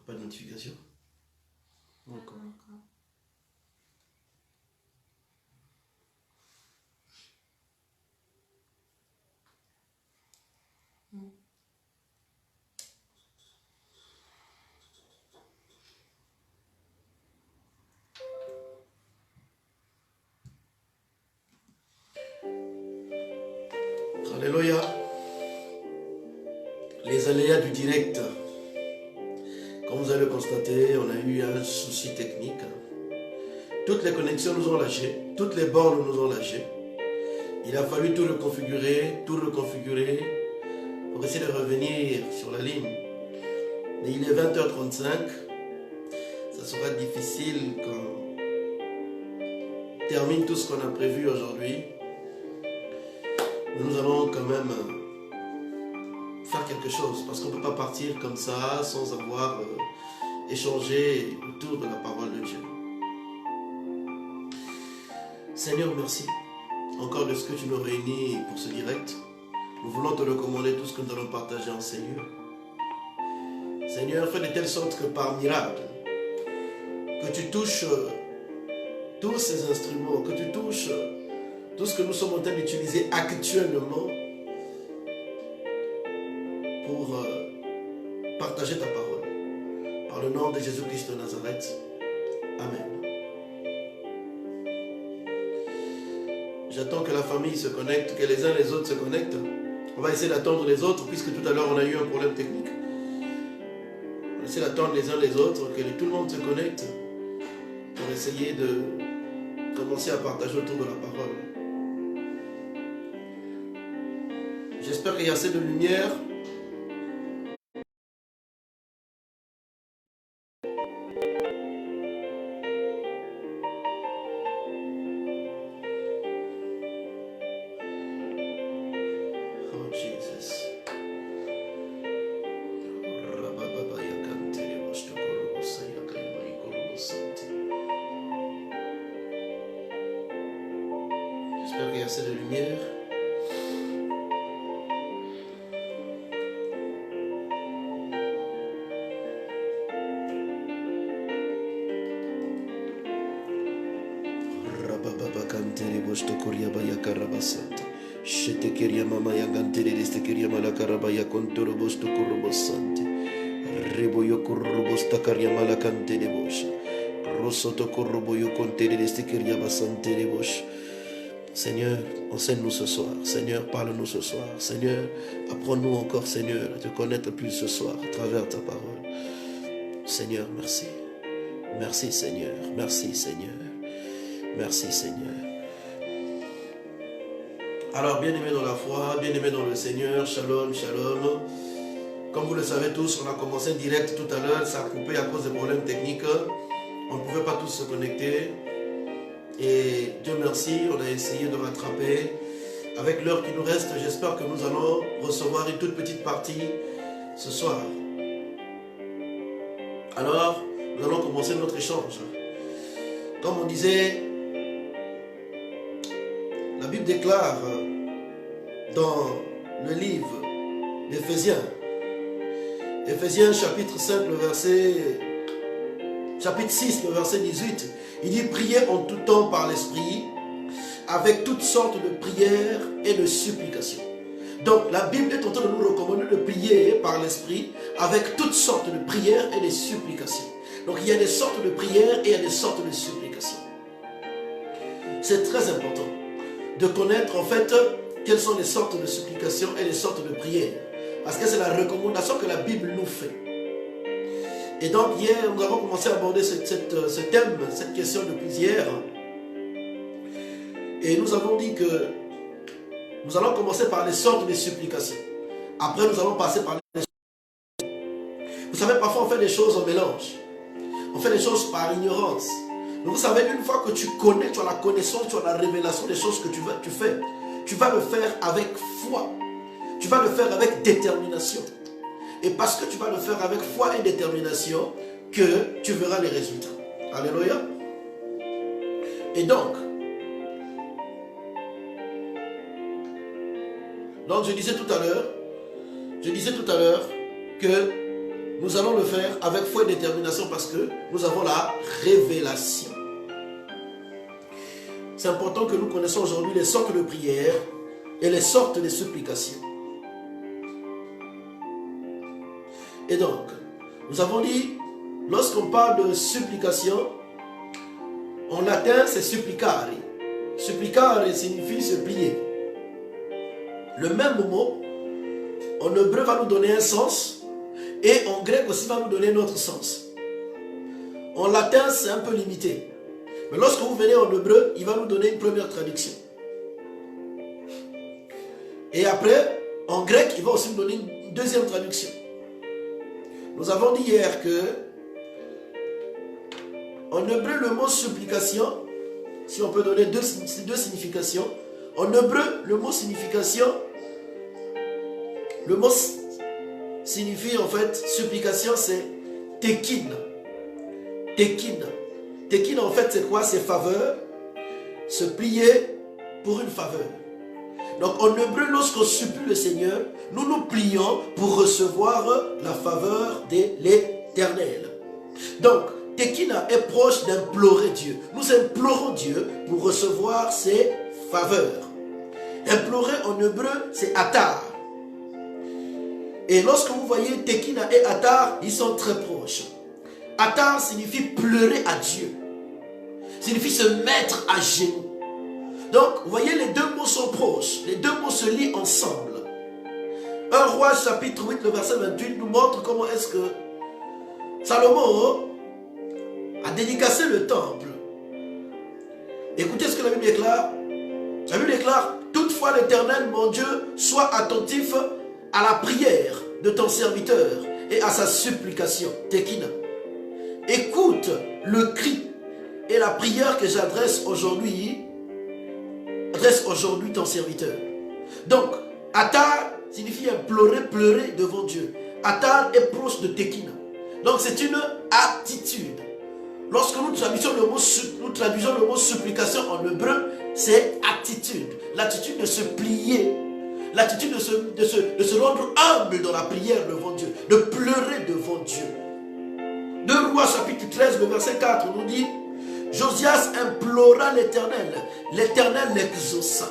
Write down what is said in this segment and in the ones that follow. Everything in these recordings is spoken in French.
Pas de notification. Encore. Alléluia. Les aléas du direct. Comme vous allez le constater, on a eu un souci technique. Toutes les connexions nous ont lâché. Toutes les bornes nous ont lâché. Il a fallu tout reconfigurer pour essayer de revenir sur la ligne. Mais il est 20h35. Ça sera difficile qu'on termine tout ce qu'on a prévu aujourd'hui. Mais nous allons quand même faire quelque chose, parce qu'on ne peut pas partir comme ça sans avoir échangé autour de la parole de Dieu. Seigneur, merci encore de ce que tu nous réunis pour ce direct. Nous voulons te recommander tout ce que nous allons partager en Seigneur. Seigneur, fais de telle sorte que par miracle, que tu touches tous ces instruments, que tu touches tout ce que nous sommes en train d'utiliser actuellement pour partager ta parole. Par le nom de Jésus-Christ de Nazareth. Amen. J'attends que la famille se connecte, que les uns les autres se connectent. On va essayer d'attendre les autres, puisque tout à l'heure on a eu un problème technique. On va essayer d'attendre les uns les autres, que tout le monde se connecte pour essayer de commencer à partager autour de la parole. J'espère qu'il y a assez de lumière. Oh Jesus. J'espère qu'il y a assez de lumière. Shetekeria mama yangantere destekeria malakarabaya kontoro bosto kurobosante. Reboyo kurobosta karia malakante de bosha. Rosoto kuroboyo kontere destekeria basante de bosha. Seigneur, enseigne-nous ce soir. Seigneur, parle-nous ce soir. Seigneur, apprends-nous encore, Seigneur, à te connaître plus ce soir à travers ta parole. Seigneur, merci. Merci, Seigneur. Merci, Seigneur. Merci, Seigneur. Alors, bien-aimés dans la foi, bien-aimés dans le Seigneur, shalom, shalom. Comme vous le savez tous, on a commencé direct tout à l'heure, ça a coupé à cause des problèmes techniques. On ne pouvait pas tous se connecter. Et Dieu merci, on a essayé de rattraper. Avec l'heure qui nous reste, j'espère que nous allons recevoir une toute petite partie ce soir. Alors, nous allons commencer notre échange. Comme on disait, la Bible déclare dans le livre d'Éphésiens, Éphésiens chapitre 5, chapitre 6, le verset 18, il dit: priez en tout temps par l'Esprit, avec toutes sortes de prières et de supplications. Donc la Bible est en train de nous recommander de prier par l'Esprit, avec toutes sortes de prières et de supplications. Donc il y a des sortes de prières et il y a des sortes de supplications. C'est très important de connaître en fait quelles sont les sortes de supplications et les sortes de prières. Parce que c'est la recommandation que la Bible nous fait. Et donc hier, nous avons commencé à aborder ce thème, cette question depuis hier. Et nous avons dit que nous allons commencer par les sortes de supplications. Après, nous allons passer par les supplications. Vous savez, parfois on fait des choses en mélange. On fait des choses par ignorance. Donc vous savez, une fois que tu connais, tu as la connaissance, tu as la révélation des choses que tu fais. Tu vas le faire avec foi. Tu vas le faire avec détermination. Et parce que tu vas le faire avec foi et détermination, que tu verras les résultats. Alléluia. Et donc je disais tout à l'heure que nous allons le faire avec foi et détermination parce que nous avons la révélation. C'est important que nous connaissions aujourd'hui les sortes de prières et les sortes de supplications. Et donc, nous avons dit, lorsqu'on parle de supplication, en latin c'est supplicare. Supplicare signifie se plier. Le même mot, en hébreu va nous donner un sens, et en grec aussi va nous donner un autre sens. En latin c'est un peu limité. Mais lorsque vous venez en hébreu, il va nous donner une première traduction. Et après, en grec, il va aussi nous donner une deuxième traduction. Nous avons dit hier que en hébreu, le mot supplication, si on peut donner deux significations, en hébreu, le mot signification, le mot signifie en fait, supplication, c'est tekin. Tekin. Tekin en fait c'est quoi? C'est faveur, se plier pour une faveur. Donc en hébreu, lorsqu'on supplie le Seigneur, nous nous plions pour recevoir la faveur de l'Éternel. Donc, tekina est proche d'implorer Dieu. Nous implorons Dieu pour recevoir ses faveurs. Implorer en hébreu, c'est atar. Et lorsque vous voyez tekina et atar, ils sont très proches. Atar signifie pleurer à Dieu. Signifie se mettre à genoux. Donc, vous voyez, les deux mots sont proches. Les deux mots se lient ensemble. 1 Roi chapitre 8, le verset 28 nous montre comment est-ce que Salomon a dédicacé le temple. Écoutez ce que la Bible déclare. La Bible déclare, toutefois l'Éternel, mon Dieu, sois attentif à la prière de ton serviteur et à sa supplication. Tekina. Écoute le cri et la prière que j'adresse aujourd'hui. Adresse aujourd'hui ton serviteur. Donc, atar signifie implorer, pleurer devant Dieu. Atar est proche de tekina. Donc, c'est une attitude. Lorsque nous traduisons le mot supplication en hébreu, c'est attitude. L'attitude de se plier. L'attitude de se rendre humble dans la prière devant Dieu. De pleurer devant Dieu. 2 Rois chapitre 13, le verset 4 nous dit, Josias implora l'Éternel. L'Éternel l'exauça.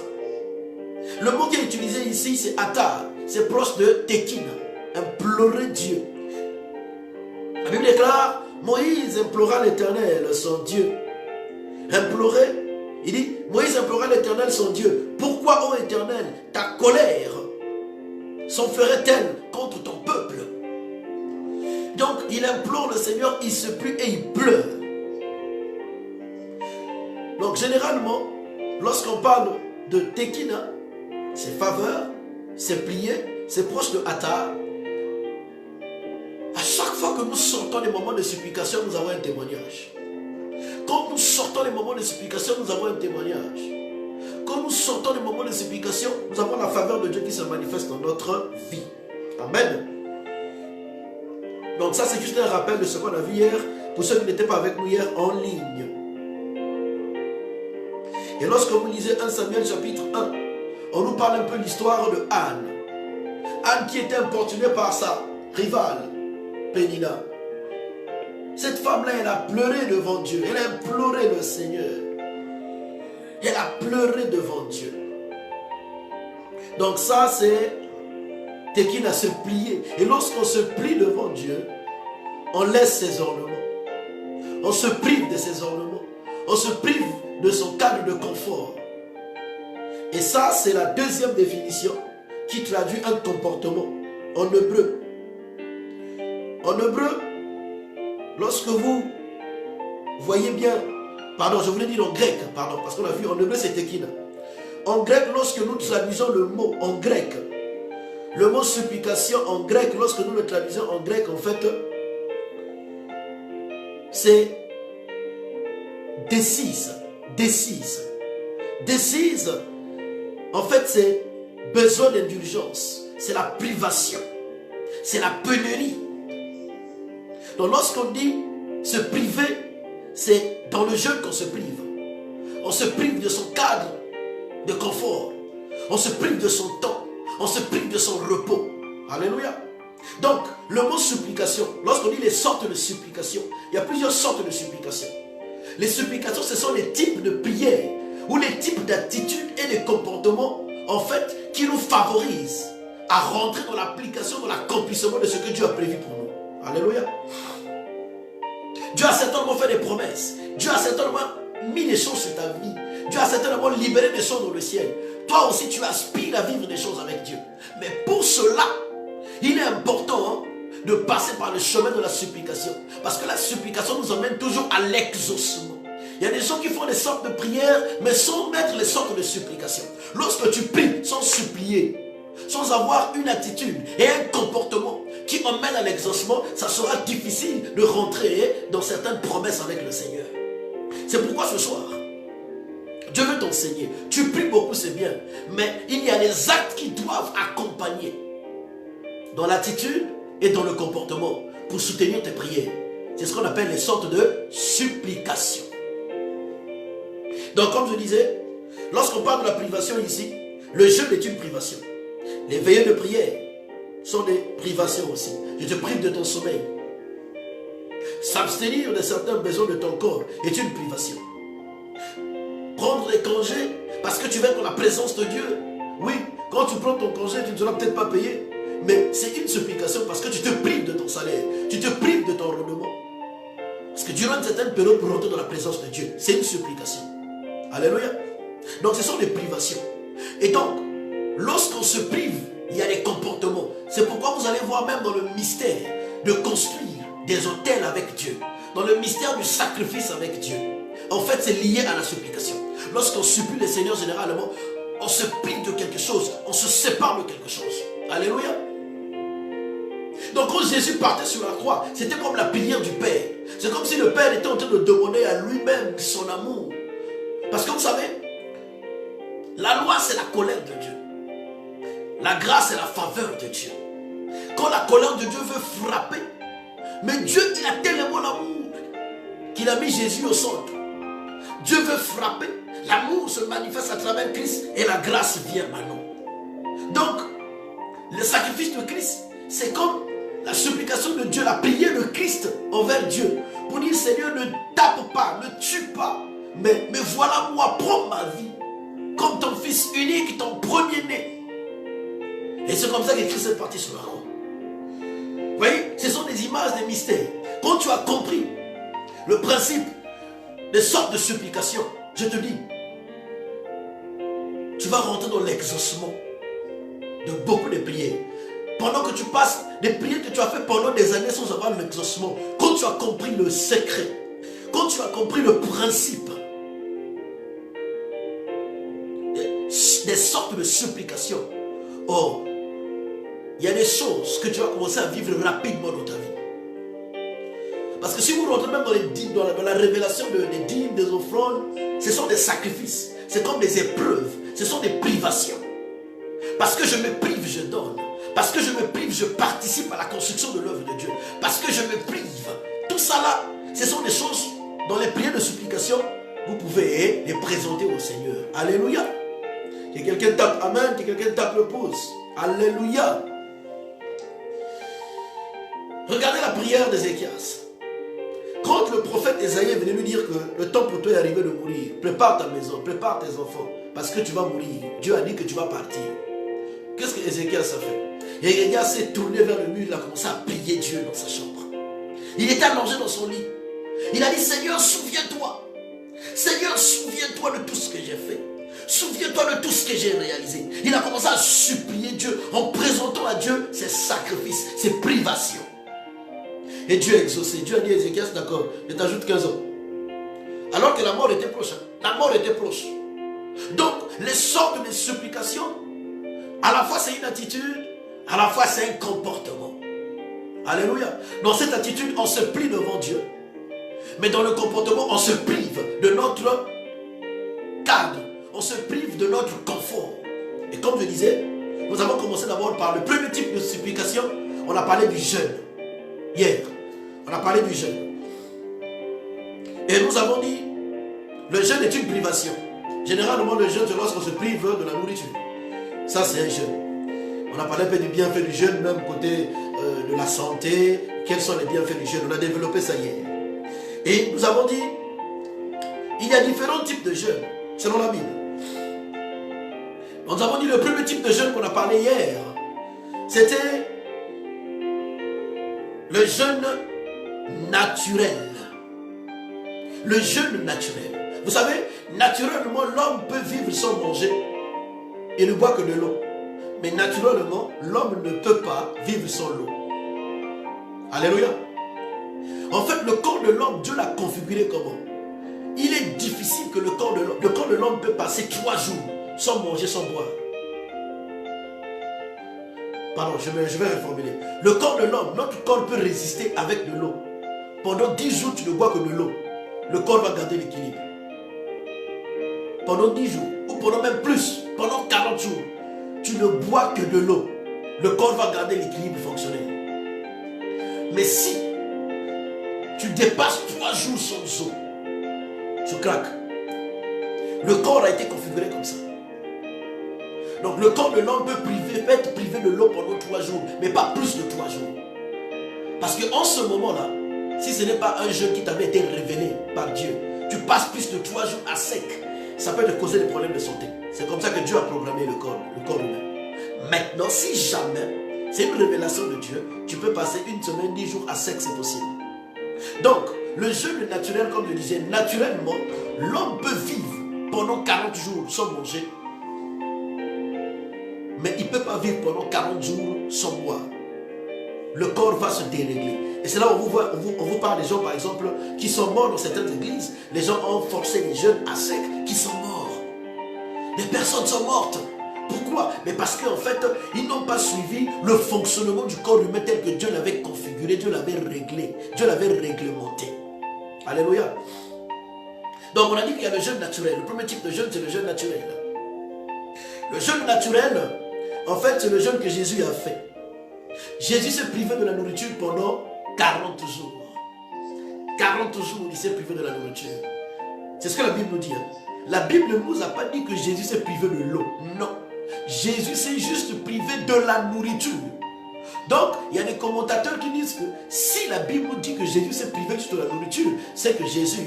Le mot qui est utilisé ici, c'est atar. C'est proche de tekina. Implorer Dieu. La Bible déclare, Moïse implora l'Éternel, son Dieu. Implorer, il dit, Moïse implora l'Éternel, son Dieu. Pourquoi, ô Éternel, ta colère s'enferait-elle contre ton peuple? Donc, il implore le Seigneur, il se plie et il pleure. Donc, généralement, lorsqu'on parle de tekina, c'est faveur, c'est plier, c'est proche de atar. À chaque fois que nous sortons des moments de supplication, nous avons un témoignage. Quand nous sortons des moments de supplication, nous avons un témoignage. Quand nous sortons des moments de supplication, nous avons la faveur de Dieu qui se manifeste dans notre vie. Amen. Donc ça, c'est juste un rappel de ce qu'on a vu hier, pour ceux qui n'étaient pas avec nous hier en ligne. Et lorsque vous lisez 1 Samuel chapitre 1, on nous parle un peu de l'histoire de Anne. Anne qui était importunée par sa rivale, Pénina. Cette femme-là, elle a pleuré devant Dieu. Elle a imploré le Seigneur. Elle a pleuré devant Dieu. Donc ça, c'est tekina, se plier. Et lorsqu'on se plie devant Dieu, on laisse ses ornements. On se prive de ses ornements. On se prive de son cadre de confort. Et ça, c'est la deuxième définition qui traduit un comportement en hébreu. En hébreu, lorsque vous voyez bien, pardon, je voulais dire en grec, pardon, parce qu'on a vu en hébreu c'est tekina. En grec, lorsque nous traduisons le mot en grec, le mot supplication en grec, lorsque nous le traduisons en grec, en fait, c'est décise. Décise. Décise, en fait, c'est besoin d'indulgence. C'est la privation. C'est la pénurie. Donc lorsqu'on dit se priver, c'est dans le jeûne qu'on se prive. On se prive de son cadre de confort. On se prive de son temps. On se prive de son repos. Alléluia. Donc, le mot supplication, lorsqu'on dit les sortes de supplication, il y a plusieurs sortes de supplication. Les supplications, ce sont les types de prières ou les types d'attitudes et de comportements, en fait, qui nous favorisent à rentrer dans l'application, dans l'accomplissement de ce que Dieu a prévu pour nous. Alléluia. Dieu a certainement fait des promesses. Dieu a certainement mis des choses sur ta vie. Dieu a certainement libéré des choses dans le ciel. Toi aussi, tu aspires à vivre des choses avec Dieu. Mais pour cela, il est important de passer par le chemin de la supplication. Parce que la supplication nous emmène toujours à l'exaucement. Il y a des gens qui font des sortes de prières, mais sans mettre les sortes de supplication. Lorsque tu pries sans supplier, sans avoir une attitude et un comportement qui emmène à l'exaucement, ça sera difficile de rentrer dans certaines promesses avec le Seigneur. C'est pourquoi ce soir, Dieu veut t'enseigner. Tu pries beaucoup, c'est bien, mais il y a des actes qui doivent accompagner dans l'attitude et dans le comportement pour soutenir tes prières. C'est ce qu'on appelle les sortes de supplications. Donc, comme je disais, lorsqu'on parle de la privation ici, le jeûne est une privation. Les veillées de prière sont des privations aussi. Je te prive de ton sommeil. S'abstenir de certains besoins de ton corps est une privation. Prendre des congés parce que tu vas être dans la présence de Dieu. Oui, quand tu prends ton congé, tu ne seras peut-être pas payé. Mais c'est une supplication parce que tu te prives de ton salaire. Tu te prives de ton rendement. Parce que durant une certaine période pour rentrer dans la présence de Dieu, c'est une supplication. Alléluia. Donc ce sont des privations. Et donc, lorsqu'on se prive, il y a des comportements. C'est pourquoi vous allez voir même dans le mystère de construire des autels avec Dieu. Dans le mystère du sacrifice avec Dieu. En fait, c'est lié à la supplication. Lorsqu'on supplie le Seigneur, généralement, on se prive de quelque chose. On se sépare de quelque chose. Alléluia. Donc quand Jésus partait sur la croix, c'était comme la prière du Père. C'est comme si le Père était en train de demander à lui-même son amour. Parce que vous savez, la loi c'est la colère de Dieu. La grâce c'est la faveur de Dieu. Quand la colère de Dieu veut frapper, mais Dieu il a tellement l'amour qu'il a mis Jésus au centre. Dieu veut frapper, l'amour se manifeste à travers Christ et la grâce vient à nous. Donc, le sacrifice de Christ, c'est comme la supplication de Dieu, la prière de Christ envers Dieu. Pour dire, Seigneur, ne tape pas, ne tue pas. Mais voilà moi, prends ma vie. Comme ton fils unique, ton premier-né. Et c'est comme ça que Christ est parti sur la croix. Vous voyez, ce sont des images, des mystères. Quand tu as compris le principe des sortes de supplications, je te dis, tu vas rentrer dans l'exaucement de beaucoup de prières. Pendant que tu passes des prières que tu as fait pendant des années sans avoir l'exaucement, quand tu as compris le secret, quand tu as compris le principe des sortes de supplications, oh, il y a des choses que tu vas commencer à vivre rapidement dans ta vie. Parce que si vous rentrez même dans la révélation des dîmes, des offrandes, ce sont des sacrifices, c'est comme des épreuves, ce sont des privations. Parce que je me prive, je donne. Parce que je me prive, je participe à la construction de l'œuvre de Dieu. Parce que je me prive. Tout ça là, ce sont des choses dans les prières de supplication, vous pouvez les présenter au Seigneur. Alléluia. Que quelqu'un tape Amen, que quelqu'un tape le pouce. Alléluia. Regardez la prière d'Ézéchias. Quand le prophète Ésaïe est venu lui dire que le temps pour toi est arrivé de mourir, prépare ta maison, prépare tes enfants, parce que tu vas mourir. Dieu a dit que tu vas partir. Qu'est-ce que Ézéchias a fait? Ézéchias s'est tourné vers le mur, il a commencé à prier Dieu dans sa chambre. Il était allongé dans son lit. Il a dit, Seigneur, souviens-toi. Seigneur, souviens-toi de tout ce que j'ai fait. Souviens-toi de tout ce que j'ai réalisé. Il a commencé à supplier Dieu en présentant à Dieu ses sacrifices, ses privations. Et Dieu a exaucé. Dieu a dit à Ézéchias, d'accord, je t'ajoute 15 ans. Alors que la mort était proche. La mort était proche. Donc, les sortes de supplications, à la fois c'est une attitude, à la fois c'est un comportement. Alléluia. Dans cette attitude, on se plie devant Dieu. Mais dans le comportement, on se prive de notre cadre. On se prive de notre confort. Et comme je disais, nous avons commencé d'abord par le premier type de supplication. On a parlé du jeûne. Hier, on a parlé du jeûne. Et nous avons dit, le jeûne est une privation. Généralement, le jeûne, c'est lorsqu'on se prive de la nourriture. Ça, c'est un jeûne. On a parlé un peu du bienfait du jeûne, même côté de la santé, quels sont les bienfaits du jeûne. On a développé ça hier. Et nous avons dit, il y a différents types de jeûnes, selon la Bible. Nous avons dit le premier type de jeûne qu'on a parlé hier, c'était le jeûne naturel. Le jeûne naturel. Vous savez, naturellement, l'homme peut vivre sans manger et ne boire que de l'eau. Mais naturellement, l'homme ne peut pas vivre sans l'eau. Alléluia. En fait, le corps de l'homme, Dieu l'a configuré comment? Il est difficile que le corps de l'homme peut passer 3 jours sans manger, sans boire. Pardon, je vais reformuler. Le corps de l'homme, notre corps peut résister avec de l'eau. Pendant 10 jours, tu ne bois que de l'eau. Le corps va garder l'équilibre. Pendant 10 jours, ou pendant même plus, pendant 40 jours, tu ne bois que de l'eau. Le corps va garder l'équilibre fonctionnel. Mais si tu dépasses 3 jours sans eau, tu craques. Le corps a été configuré comme ça. Donc le corps de l'homme peut être privé de l'eau pendant 3 jours, mais pas plus de 3 jours. Parce qu'en ce moment-là, si ce n'est pas un jeûne qui t'avait été révélé par Dieu, tu passes plus de 3 jours à sec, ça peut te causer des problèmes de santé. C'est comme ça que Dieu a programmé le corps humain. Maintenant, si jamais, c'est une révélation de Dieu, tu peux passer 1 semaine, 10 jours à sec, c'est possible. Donc, le jeûne naturel, comme je disais, naturellement, l'homme peut vivre pendant 40 jours sans manger, mais il ne peut pas vivre pendant 40 jours sans boire. Le corps va se dérégler. Et c'est là où on vous parle des gens, par exemple, qui sont morts dans certaines églises. Les gens ont forcé les jeunes à sec, qui sont morts. Des personnes sont mortes. Pourquoi? Mais parce qu'en fait, ils n'ont pas suivi le fonctionnement du corps humain tel que Dieu l'avait configuré, Dieu l'avait réglé, Dieu l'avait réglementé. Alléluia. Donc on a dit qu'il y a le jeûne naturel. Le premier type de jeûne, c'est le jeûne naturel. Le jeûne naturel, en fait, c'est le jeûne que Jésus a fait. Jésus s'est privé de la nourriture pendant 40 jours. 40 jours, il s'est privé de la nourriture. C'est ce que la Bible nous dit. La Bible ne nous a pas dit que Jésus s'est privé de l'eau. Non. Jésus s'est juste privé de la nourriture. Donc, il y a des commentateurs qui disent que si la Bible nous dit que Jésus s'est privé juste de la nourriture, c'est que Jésus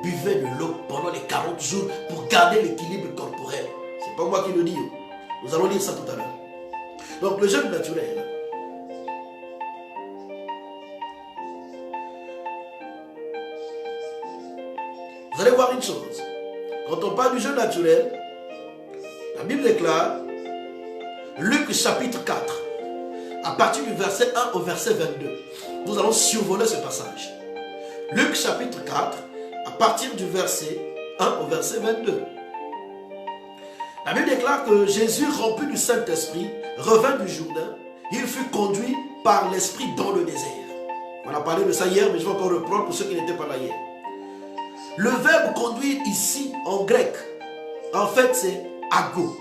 buvait de l'eau pendant les 40 jours pour garder l'équilibre corporel. C'est pas moi qui le dis. Nous allons lire ça tout à l'heure. Donc, le jeûne naturel. Vous allez voir une chose. Quand on parle du jeûne naturel, la Bible déclare, Luc chapitre 4, à partir du verset 1 au verset 22. Nous allons survoler ce passage. Luc chapitre 4, à partir du verset 1 au verset 22. La Bible déclare que Jésus, rempli du Saint-Esprit, revint du Jourdain. Il fut conduit par l'Esprit dans le désert. On a parlé de ça hier, mais je vais encore reprendre pour ceux qui n'étaient pas là hier. Le verbe conduire ici, en grec, en fait, c'est ago.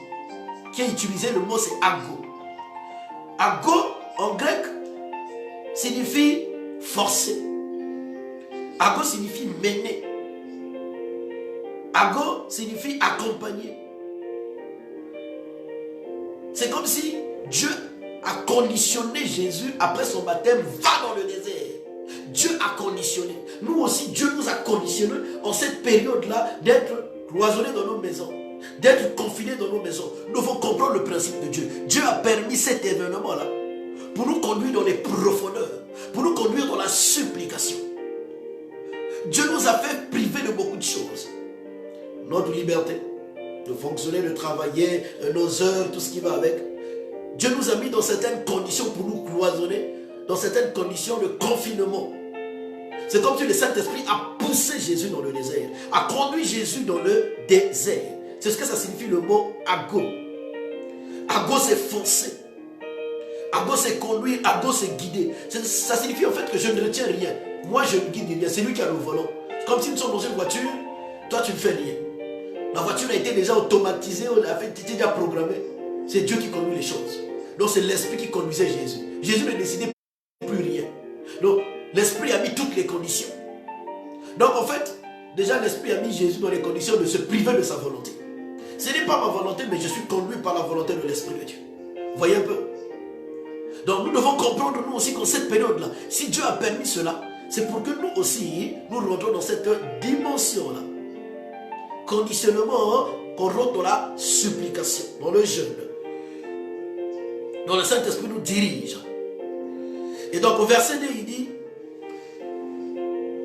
Qui est utilisé, le mot c'est ago. Ago, en grec, signifie forcer. Ago signifie mener. Ago signifie accompagner. C'est comme si Dieu a conditionné Jésus après son baptême, va dans le désert. Dieu a conditionné. Nous aussi, Dieu nous a conditionné en cette période-là d'être cloisonnés dans nos maisons, d'être confinés dans nos maisons. Nous devons comprendre le principe de Dieu. Dieu a permis cet événement-là pour nous conduire dans les profondeurs, pour nous conduire dans la supplication. Dieu nous a fait priver de beaucoup de choses. Notre liberté, de fonctionner, de travailler, nos heures, tout ce qui va avec. Dieu nous a mis dans certaines conditions pour nous cloisonner, dans certaines conditions de confinement. C'est comme si le Saint-Esprit a poussé Jésus dans le désert, a conduit Jésus dans le désert. C'est ce que ça signifie le mot ago. Ago, c'est foncer. Ago, c'est conduire. Ago, c'est guider. Ça signifie en fait que je ne retiens rien. Moi, je ne guide rien. C'est lui qui a le volant. C'est comme si nous sommes dans une voiture, toi, tu ne fais rien. La voiture a été déjà automatisée, on a fait, déjà programmée. C'est Dieu qui conduit les choses. Donc, c'est l'Esprit qui conduisait Jésus. Jésus ne décidait plus rien. Donc, l'Esprit a mis toutes les conditions. Donc, en fait, déjà, l'Esprit a mis Jésus dans les conditions de se priver de sa volonté. Ce n'est pas ma volonté, mais je suis conduit par la volonté de l'Esprit de Dieu. Vous voyez un peu? Donc nous devons comprendre nous aussi qu'en cette période-là, si Dieu a permis cela, c'est pour que nous aussi, nous rentrons dans cette dimension-là. Conditionnement, qu'on rentre dans la supplication, dans le jeûne. Dans le Saint-Esprit nous dirige. Et donc au verset 2, il dit,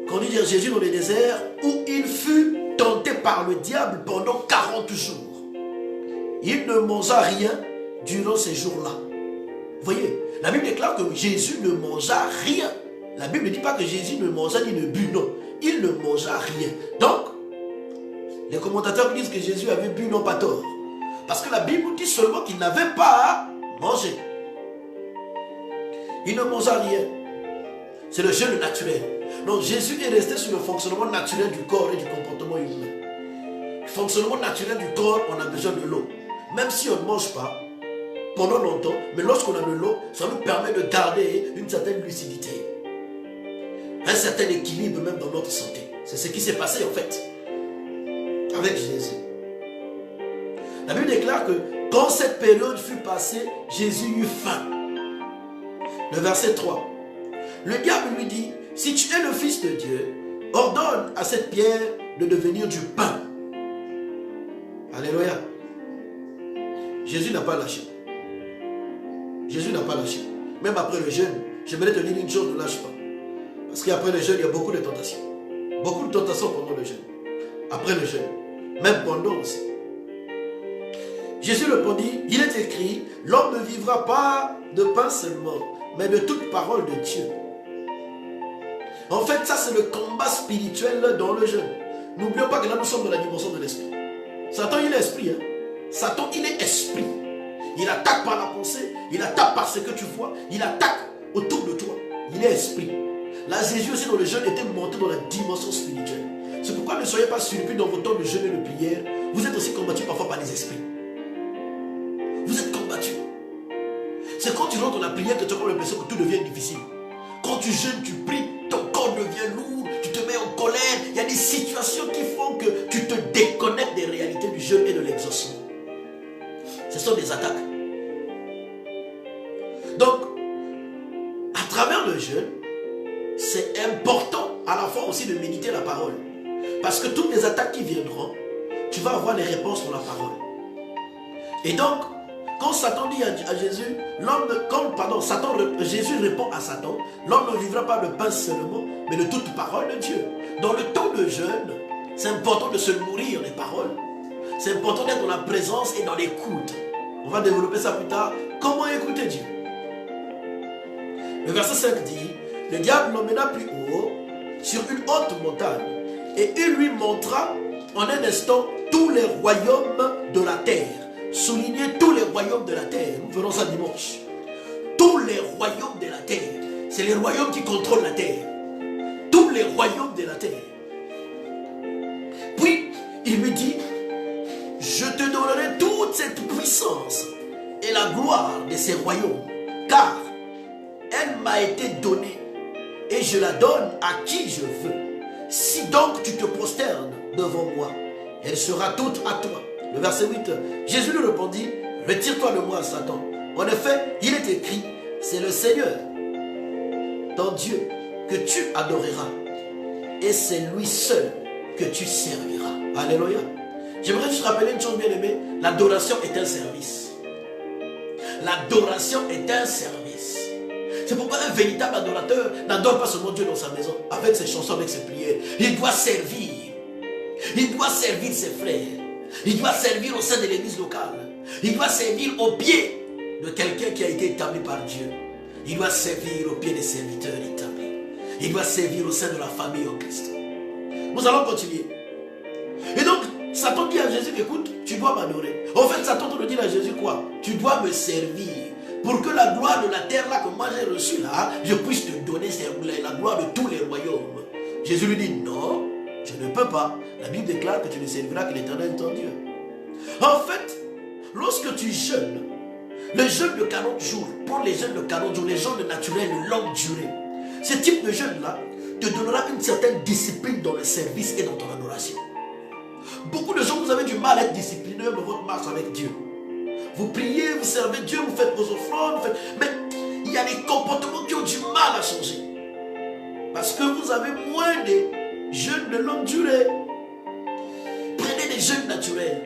qu'on dit Jésus dans le désert, où il fut tenté par le diable pendant 40 jours. Il ne mangea rien durant ces jours-là. Vous voyez, la Bible déclare que Jésus ne mangea rien. La Bible ne dit pas que Jésus ne mangea ni ne but, non. Il ne mangea rien. Donc, les commentateurs disent que Jésus avait bu, non pas tort. Parce que la Bible dit seulement qu'il n'avait pas mangé. Il ne mangea rien. C'est le jeûne naturel. Donc Jésus est resté sur le fonctionnement naturel du corps et du comportement humain. Le fonctionnement naturel du corps, on a besoin de l'eau. Même si on ne mange pas pendant longtemps, mais lorsqu'on a de l'eau, ça nous permet de garder une certaine lucidité, un certain équilibre même dans notre santé. C'est ce qui s'est passé en fait avec Jésus. La Bible déclare que quand cette période fut passée, Jésus eut faim. Le verset 3. Le diable lui dit, si tu es le Fils de Dieu, ordonne à cette pierre de devenir du pain. Alléluia. Jésus n'a pas lâché. Jésus n'a pas lâché. Même après le jeûne, j'aimerais te dire une chose, ne lâche pas. Parce qu'après le jeûne, il y a beaucoup de tentations. Beaucoup de tentations pendant le jeûne. Après le jeûne. Même pendant aussi. Jésus répondit, il est écrit, l'homme ne vivra pas de pain seulement, mais de toute parole de Dieu. En fait, ça c'est le combat spirituel dans le jeûne. N'oublions pas que là nous sommes dans la dimension de l'esprit. Satan il est esprit. Hein? Satan il est esprit. Il attaque par la pensée, il attaque par ce que tu vois, il attaque autour de toi. Il est esprit. Là Jésus aussi dans le jeûne était monté dans la dimension spirituelle. C'est pourquoi ne soyez pas surpris dans vos temps de jeûne et de prière. Vous êtes aussi combattu parfois par les esprits. Vous êtes combattu. C'est quand tu rentres dans la prière que tu as l'impression que tout devient difficile. Quand tu jeûnes, tu pries, ton corps devient lourd, tu te mets en colère. Il y a des situations qui font que tu te déconnectes des réalités du jeûne et de l'exaucement. Ce sont des attaques. Donc, à travers le jeûne, c'est important à la fois aussi de méditer la parole. Parce que toutes les attaques qui viendront, tu vas avoir les réponses dans la parole. Et donc, quand Satan dit à Jésus, Jésus répond à Satan, l'homme ne vivra pas de pain seulement, mais de toute parole de Dieu. Dans le temps de jeûne, c'est important de se nourrir des paroles. C'est important d'être dans la présence et dans l'écoute. On va développer ça plus tard. Comment écouter Dieu? Le verset 5 dit, le diable l'emmena plus haut, sur une haute montagne, et il lui montra en un instant tous les royaumes de la terre. Souligner tous les royaumes de la terre. Nous verrons ça dimanche. Tous les royaumes de la terre. C'est les royaumes qui contrôlent la terre. Tous les royaumes de la terre. Puis, il lui dit, je te donnerai toute cette puissance et la gloire de ces royaumes, car elle m'a été donnée et je la donne à qui je veux. Si donc tu te prosternes devant moi, elle sera toute à toi. Le verset 8, Jésus lui répondit, retire-toi de moi, Satan. En effet, il est écrit, c'est le Seigneur, ton Dieu, que tu adoreras. Et c'est lui seul que tu serviras. Alléluia. J'aimerais juste rappeler une chose bien aimée, l'adoration est un service. L'adoration est un service. C'est pourquoi un véritable adorateur n'adore pas seulement Dieu dans sa maison, avec ses chansons, avec ses prières. Il doit servir. Il doit servir ses frères. Il doit servir au sein de l'église locale. Il doit servir au pied de quelqu'un qui a été établi par Dieu. Il doit servir au pied des serviteurs établis. Il doit servir au sein de la famille en Christ. Nous allons continuer. Et donc, Satan dit à Jésus, écoute, tu dois m'adorer. En fait, Satan te dit à Jésus quoi? Tu dois me servir. Pour que la gloire de la terre là que moi j'ai reçue là, je puisse te donner la gloire de tous les royaumes. Jésus lui dit, non, je ne peux pas. La Bible déclare que tu ne serviras que l'Éternel ton Dieu. En fait, lorsque tu jeûnes, le jeûne de 40 jours, pour les jeûnes de 40 jours, les jeûnes naturels de longue durée, ce type de jeûne-là te donnera une certaine discipline dans le service et dans ton adoration. Beaucoup de gens, vous avez du mal à être disciplinés dans votre marche avec Dieu. Vous priez, vous servez Dieu, vous faites vos offrandes, mais il y a des comportements qui ont du mal à changer. Parce que vous avez moins de jeûnes de longue durée. Prenez des jeûnes naturels.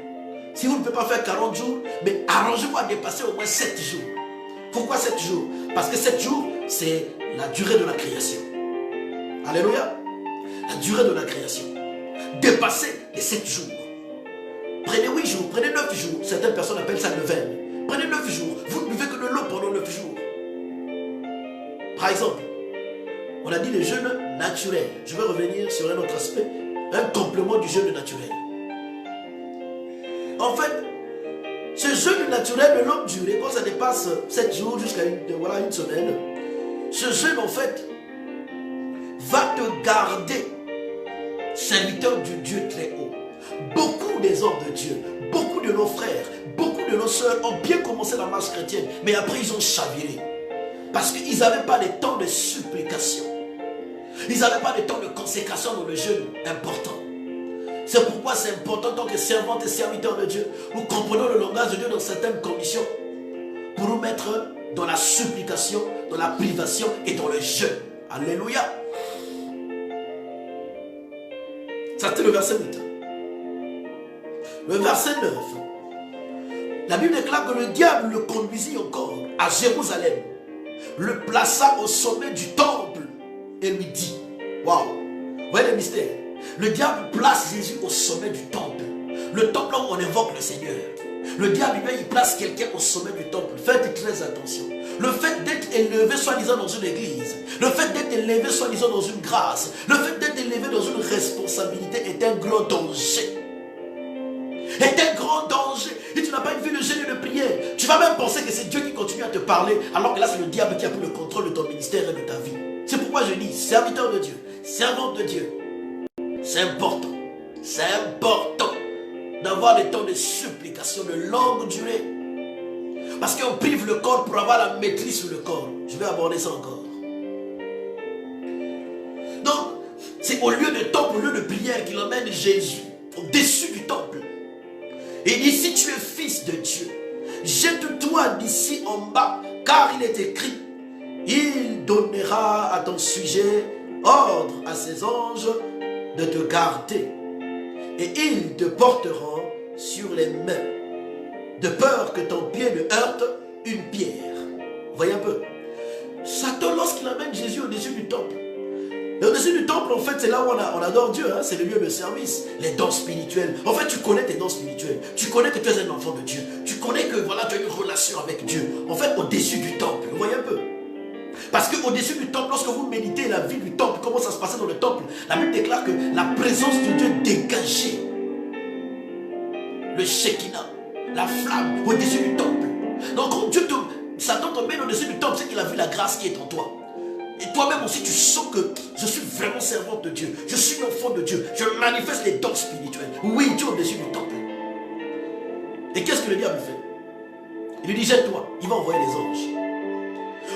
Si vous ne pouvez pas faire 40 jours, mais arrangez-vous à dépasser au moins 7 jours. Pourquoi 7 jours? Parce que 7 jours, c'est la durée de la création. Alléluia. La durée de la création. Dépassez les 7 jours. Prenez 8 jours, prenez 9 jours. Certaines personnes appellent ça levain. Prenez 9 jours. Vous ne buvez que de l'eau pendant 9 jours. Par exemple, on a dit le jeûne naturel. Je vais revenir sur un autre aspect. Un complément du jeûne naturel. En fait, ce jeûne naturel de longue durée, quand ça dépasse 7 jours jusqu'à une semaine, ce jeûne en fait va te garder serviteur du Dieu très haut. Beaucoup des hommes de Dieu, beaucoup de nos frères, beaucoup de nos soeurs ont bien commencé la marche chrétienne, mais après ils ont chaviré. Parce qu'ils n'avaient pas de temps de supplication. Ils n'avaient pas de temps de consécration dans le jeûne important. C'est pourquoi c'est important, en tant que servantes et serviteurs de Dieu, nous comprenons le langage de Dieu dans certaines conditions pour nous mettre dans la supplication, dans la privation et dans le jeûne. Alléluia. Ça c'était le verset 8. Le verset 9. La Bible déclare que le diable le conduisit encore à Jérusalem, le plaça au sommet du temple et lui dit, waouh, vous voyez le mystère. Le diable place Jésus au sommet du temple. Le temple où on invoque le Seigneur. Le diable, il place quelqu'un au sommet du temple. Faites très attention. Le fait d'être élevé soi-disant dans une église, le fait d'être élevé soi-disant dans une grâce, le fait d'être élevé dans une responsabilité est un grand danger. Est un grand danger. Et tu n'as pas une vie de jeûne et de prière. Tu vas même penser que c'est Dieu qui continue à te parler, alors que là c'est le diable qui a pris le contrôle de ton ministère et de ta vie. C'est pourquoi je dis, serviteur de Dieu, servante de Dieu, c'est important d'avoir des temps de supplication de longue durée. Parce qu'on prive le corps pour avoir la maîtrise sur le corps. Je vais aborder ça encore. Donc, c'est au lieu de temple, au lieu de prière qu'il emmène Jésus au-dessus du temple. Et il dit, si tu es fils de Dieu, jette-toi d'ici en bas, car il est écrit, il donnera à ton sujet ordre à ses anges de te garder, et ils te porteront sur les mains, de peur que ton pied ne heurte une pierre. Voyez un peu. Satan, lorsqu'il amène Jésus au-dessus du temple, et au-dessus du temple, en fait, c'est là où on adore Dieu, hein, c'est le lieu de service, les dons spirituels. En fait, tu connais tes dons spirituels, tu connais que tu es un enfant de Dieu, tu connais que voilà, tu as une relation avec Dieu. En fait, au-dessus du temple, vous voyez un peu. Parce qu'au-dessus du temple, lorsque vous méditez la vie du temple, comment ça se passait dans le temple, la Bible déclare que la présence de Dieu dégageait le Shekinah, la flamme au-dessus du temple. Donc quand Satan te met au-dessus du temple, c'est qu'il a vu la grâce qui est en toi. Et toi-même aussi, tu sens que je suis vraiment servante de Dieu, je suis enfant de Dieu, je manifeste les dons spirituels. Oui, tu es au-dessus du temple. Et qu'est-ce que le diable fait? Il lui dit, jette-toi, il va envoyer les anges.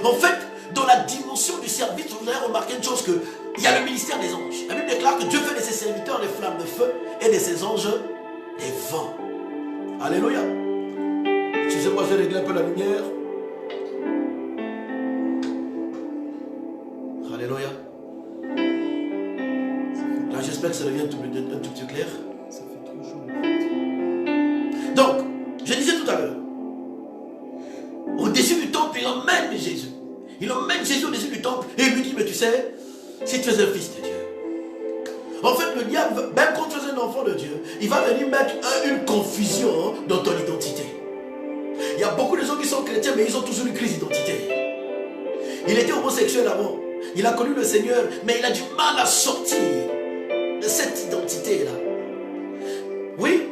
En fait, dans la dimension du service, vous avez remarqué une chose, qu'il y a le ministère des anges. La Bible déclare que Dieu fait de ses serviteurs des flammes de feu et de ses anges des vents. Alléluia. Excusez-moi, je vais régler un peu la lumière. Alléluia. Là, j'espère que ça devient un tout petit clair. Ça fait toujours. Donc, je disais tout à l'heure, au-dessus du temple, il emmène Jésus. Il emmène Jésus au-dessus du temple et il lui dit, mais tu sais, si tu es un fils de Dieu. En fait, le diable, même quand tu es un enfant de Dieu, il va venir mettre une confusion dans ton identité. Il y a beaucoup de gens qui sont chrétiens, mais ils ont toujours une crise d'identité. Il était homosexuel avant. Il a connu le Seigneur, mais il a du mal à sortir de cette identité-là. Oui,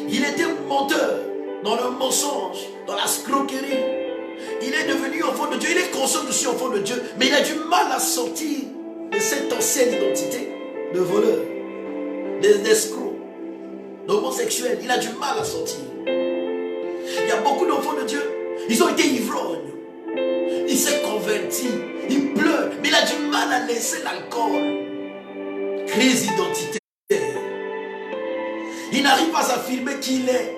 il était menteur dans le mensonge, dans la escroquerie. Il est devenu enfant de Dieu, il est conscient que je suis enfant de Dieu, mais il a du mal à sortir de cette ancienne identité de voleur, d'escroc, d'homosexuel. Il a du mal à sortir. Il y a beaucoup d'enfants de Dieu, ils ont été ivrognes. Il s'est converti, il pleure, mais il a du mal à laisser l'alcool. Crise identitaire. Il n'arrive pas à affirmer qui il est.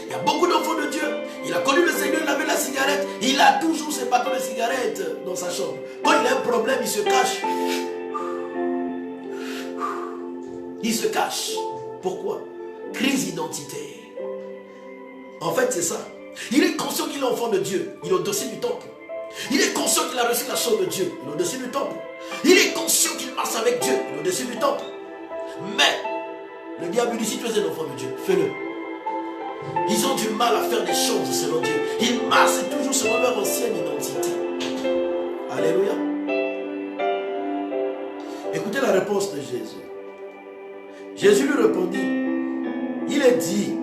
Il y a beaucoup d'enfants de Dieu, il a connu le Seigneur, il avait la cigarette. Il a toujours ses bâtons de cigarette dans sa chambre. Quand il a un problème, il se cache. Il se cache. Pourquoi? Crise identitaire. En fait, c'est ça. Il est conscient qu'il est enfant de Dieu. Il est au-dessus du temple. Il est conscient qu'il a reçu la chose de Dieu. Il est au-dessus du temple. Il est conscient qu'il marche avec Dieu. Il est au-dessus du temple. Mais le diable dit, si tu es un enfant de Dieu, fais-le. Ils ont du mal à faire des choses selon Dieu. Ils marchent toujours selon leur ancienne identité. Alléluia. Écoutez la réponse de Jésus. Jésus lui répondit, il est dit,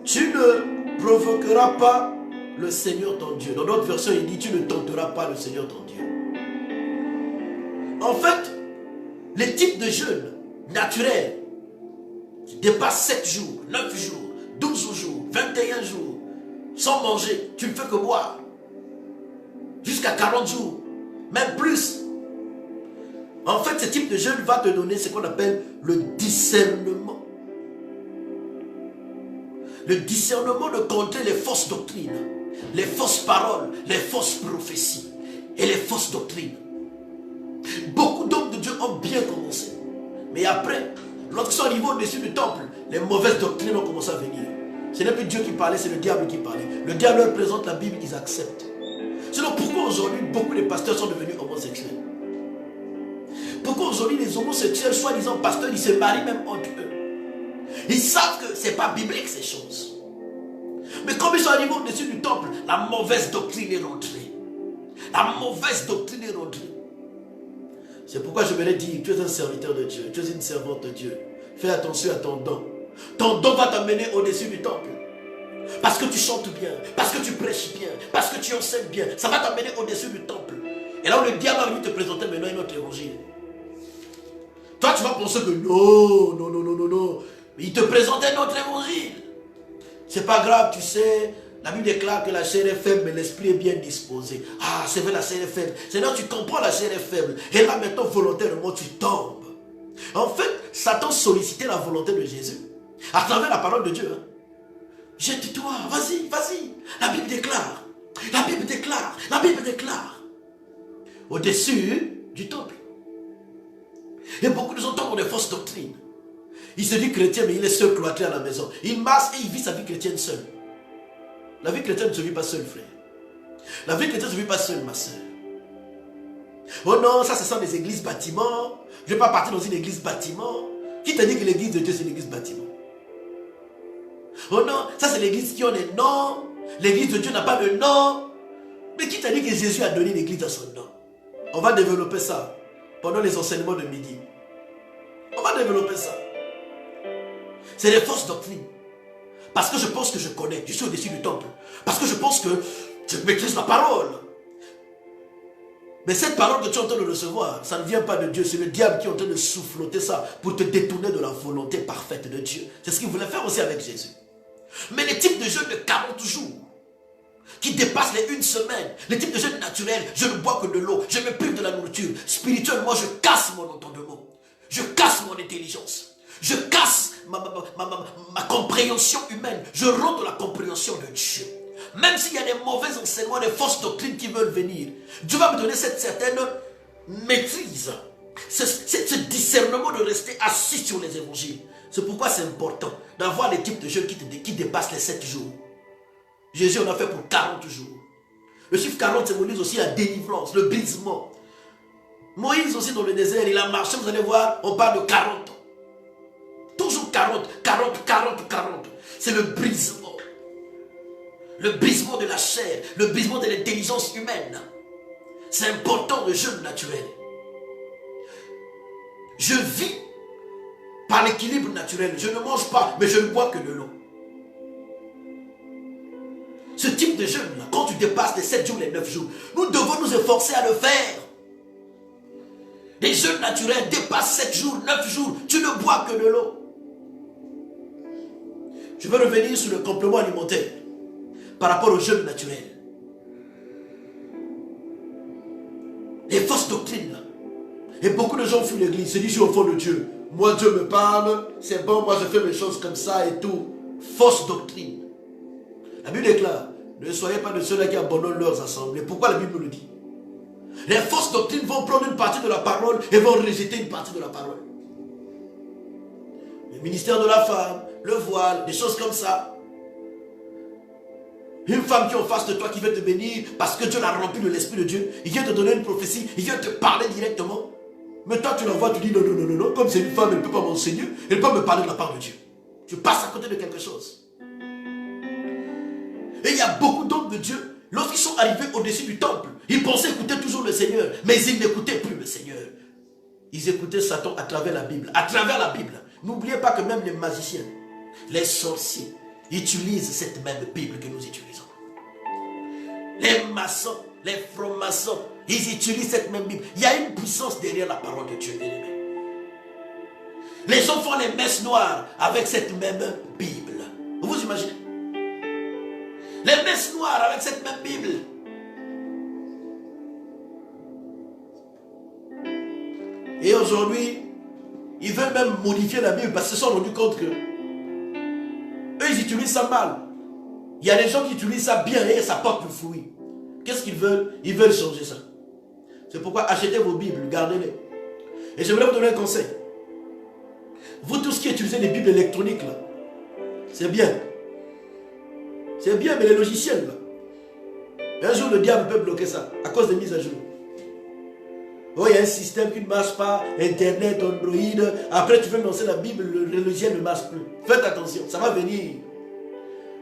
tu ne provoqueras pas le Seigneur ton Dieu. Dans d'autres versions, il dit, tu ne tenteras pas le Seigneur ton Dieu. En fait, les types de jeûne naturels qui dépassent 7 jours, 9 jours, 12 jours, 21 jours, sans manger, tu ne fais que boire. Jusqu'à 40 jours, même plus. En fait, ce type de jeûne va te donner ce qu'on appelle le discernement. Le discernement de contrer les fausses doctrines, les fausses paroles, les fausses prophéties et les fausses doctrines. Beaucoup d'hommes de Dieu ont bien commencé. Mais après, lorsqu'ils sont arrivés au-dessus du temple, les mauvaises doctrines ont commencé à venir. Ce n'est plus Dieu qui parlait, c'est le diable qui parlait. Le diable leur présente la Bible, ils acceptent. Sinon, pourquoi aujourd'hui beaucoup de pasteurs sont devenus homosexuels? Pourquoi aujourd'hui les homosexuels, soi-disant pasteurs, ils se marient même entre eux? Ils savent que ce n'est pas biblique ces choses. Mais comme ils sont arrivés au-dessus du temple, la mauvaise doctrine est rentrée. La mauvaise doctrine est rentrée. C'est pourquoi je me l'ai dit, tu es un serviteur de Dieu, tu es une servante de Dieu. Fais attention à ton don. Ton don va t'amener au-dessus du temple. Parce que tu chantes bien, parce que tu prêches bien, parce que tu enseignes bien. Ça va t'amener au-dessus du temple. Et là où le diable va venir te présenter maintenant un autre évangile. Toi tu vas penser que non, non, non, non, non, non. Mais il te présente un autre évangile. C'est pas grave, tu sais. La Bible déclare que la chair est faible, mais l'esprit est bien disposé. Ah, c'est vrai, la chair est faible. C'est là tu comprends la chair est faible. Et là maintenant, volontairement, tu tombes. En fait, Satan sollicitait la volonté de Jésus. À travers la parole de Dieu. Hein. Jette-toi, vas-y, vas-y. La Bible déclare. La Bible déclare. La Bible déclare. Au-dessus du temple. Et beaucoup de gens tombent dans des fausses doctrines. Il se dit chrétien, mais il est seul cloîtré à la maison. Il marche et il vit sa vie chrétienne seul. La vie chrétienne ne se vit pas seule, frère. La vie chrétienne ne se vit pas seule, ma soeur. Oh non, ça ce sont des églises bâtiments. Je ne vais pas partir dans une église bâtiment. Qui t'a dit que l'église de Dieu c'est une église bâtiment? Oh non, ça c'est l'église qui a des noms. L'église de Dieu n'a pas de nom. Mais qui t'a dit que Jésus a donné l'église à son nom? On va développer ça pendant les enseignements de midi. On va développer ça. C'est les fausses doctrines. Parce que je pense que je connais, je suis au-dessus du temple. Parce que je pense que je maîtrise la parole. Mais cette parole que tu es en train de recevoir, ça ne vient pas de Dieu. C'est le diable qui est en train de souffloter ça pour te détourner de la volonté parfaite de Dieu. C'est ce qu'il voulait faire aussi avec Jésus. Mais les types de jeûne de 40 jours, qui dépassent les 1 semaine, les types de jeûne naturels, je ne bois que de l'eau, je me prive de la nourriture. Spirituellement, je casse mon entendement. Je casse mon intelligence. Je casse ma compréhension humaine. Je rentre la compréhension de Dieu. Même s'il y a des mauvais enseignements, des fausses doctrines qui veulent venir, Dieu va me donner cette certaine maîtrise, ce discernement de rester assis sur les évangiles. C'est pourquoi c'est important d'avoir les types de jeûnes qui dépassent les 7 jours. Jésus en a fait pour 40 jours. Le chiffre 40 symbolise aussi la délivrance, le brisement. Moïse aussi dans le désert, il a marché, vous allez voir, on parle de 40 ans. Toujours 40, 40, 40, 40. C'est le brisement. Le brisement de la chair, le brisement de l'intelligence humaine. C'est important le jeûne naturel. Je vis par l'équilibre naturel. Je ne mange pas, mais je ne bois que de l'eau. Ce type de jeûne-là, quand tu dépasses les 7 jours, les 9 jours, nous devons nous efforcer à le faire. Les jeûnes naturels dépassent 7 jours, 9 jours, tu ne bois que de l'eau. Je vais revenir sur le complément alimentaire par rapport au jeûne naturel. Les fausses doctrines là. Et beaucoup de gens fuient l'église, se disent je suis au fond de Dieu. Moi Dieu me parle, c'est bon, moi je fais mes choses comme ça et tout. Fausse doctrine. La Bible déclare, ne soyez pas de ceux-là qui abandonnent leurs assemblées. Pourquoi la Bible nous le dit? Les fausses doctrines vont prendre une partie de la parole et vont rejeter une partie de la parole. Le ministère de la femme, le voile, des choses comme ça. Une femme qui est en face de toi qui veut te bénir parce que Dieu l'a rempli de l'Esprit de Dieu. Il vient te donner une prophétie, il vient te parler directement. Mais toi tu la vois, tu dis non, non, non, non, non. Comme c'est une femme, elle ne peut pas m'enseigner, elle ne peut pas me parler de la part de Dieu. Tu passes à côté de quelque chose. Et il y a beaucoup d'hommes de Dieu, lorsqu'ils sont arrivés au-dessus du temple, ils pensaient écouter toujours le Seigneur, mais ils n'écoutaient plus le Seigneur. Ils écoutaient Satan à travers la Bible. À travers la Bible. N'oubliez pas que même les magiciens, les sorciers, utilisent cette même Bible que nous utilisons. Les maçons, les francs-maçons, ils utilisent cette même Bible. Il y a une puissance derrière la parole de Dieu, bien-aimé. Les gens font les messes noires avec cette même Bible. Vous vous imaginez? Les messes noires avec cette même Bible. Et aujourd'hui, ils veulent même modifier la Bible parce qu'ils se sont rendus compte que eux, ils utilisent ça mal. Il y a des gens qui utilisent ça bien et ça porte le fruit. Qu'est-ce qu'ils veulent? Ils veulent changer ça. C'est pourquoi achetez vos Bibles, gardez-les. Et j'aimerais vous donner un conseil. Vous tous qui utilisez les Bibles électroniques, là, c'est bien. C'est bien, mais les logiciels, là, un jour le diable peut bloquer ça à cause des mises à jour. Oh, il y a un système qui ne marche pas, Internet, Android. Après, tu veux lancer la Bible, le logiciel ne marche plus. Faites attention, ça va venir.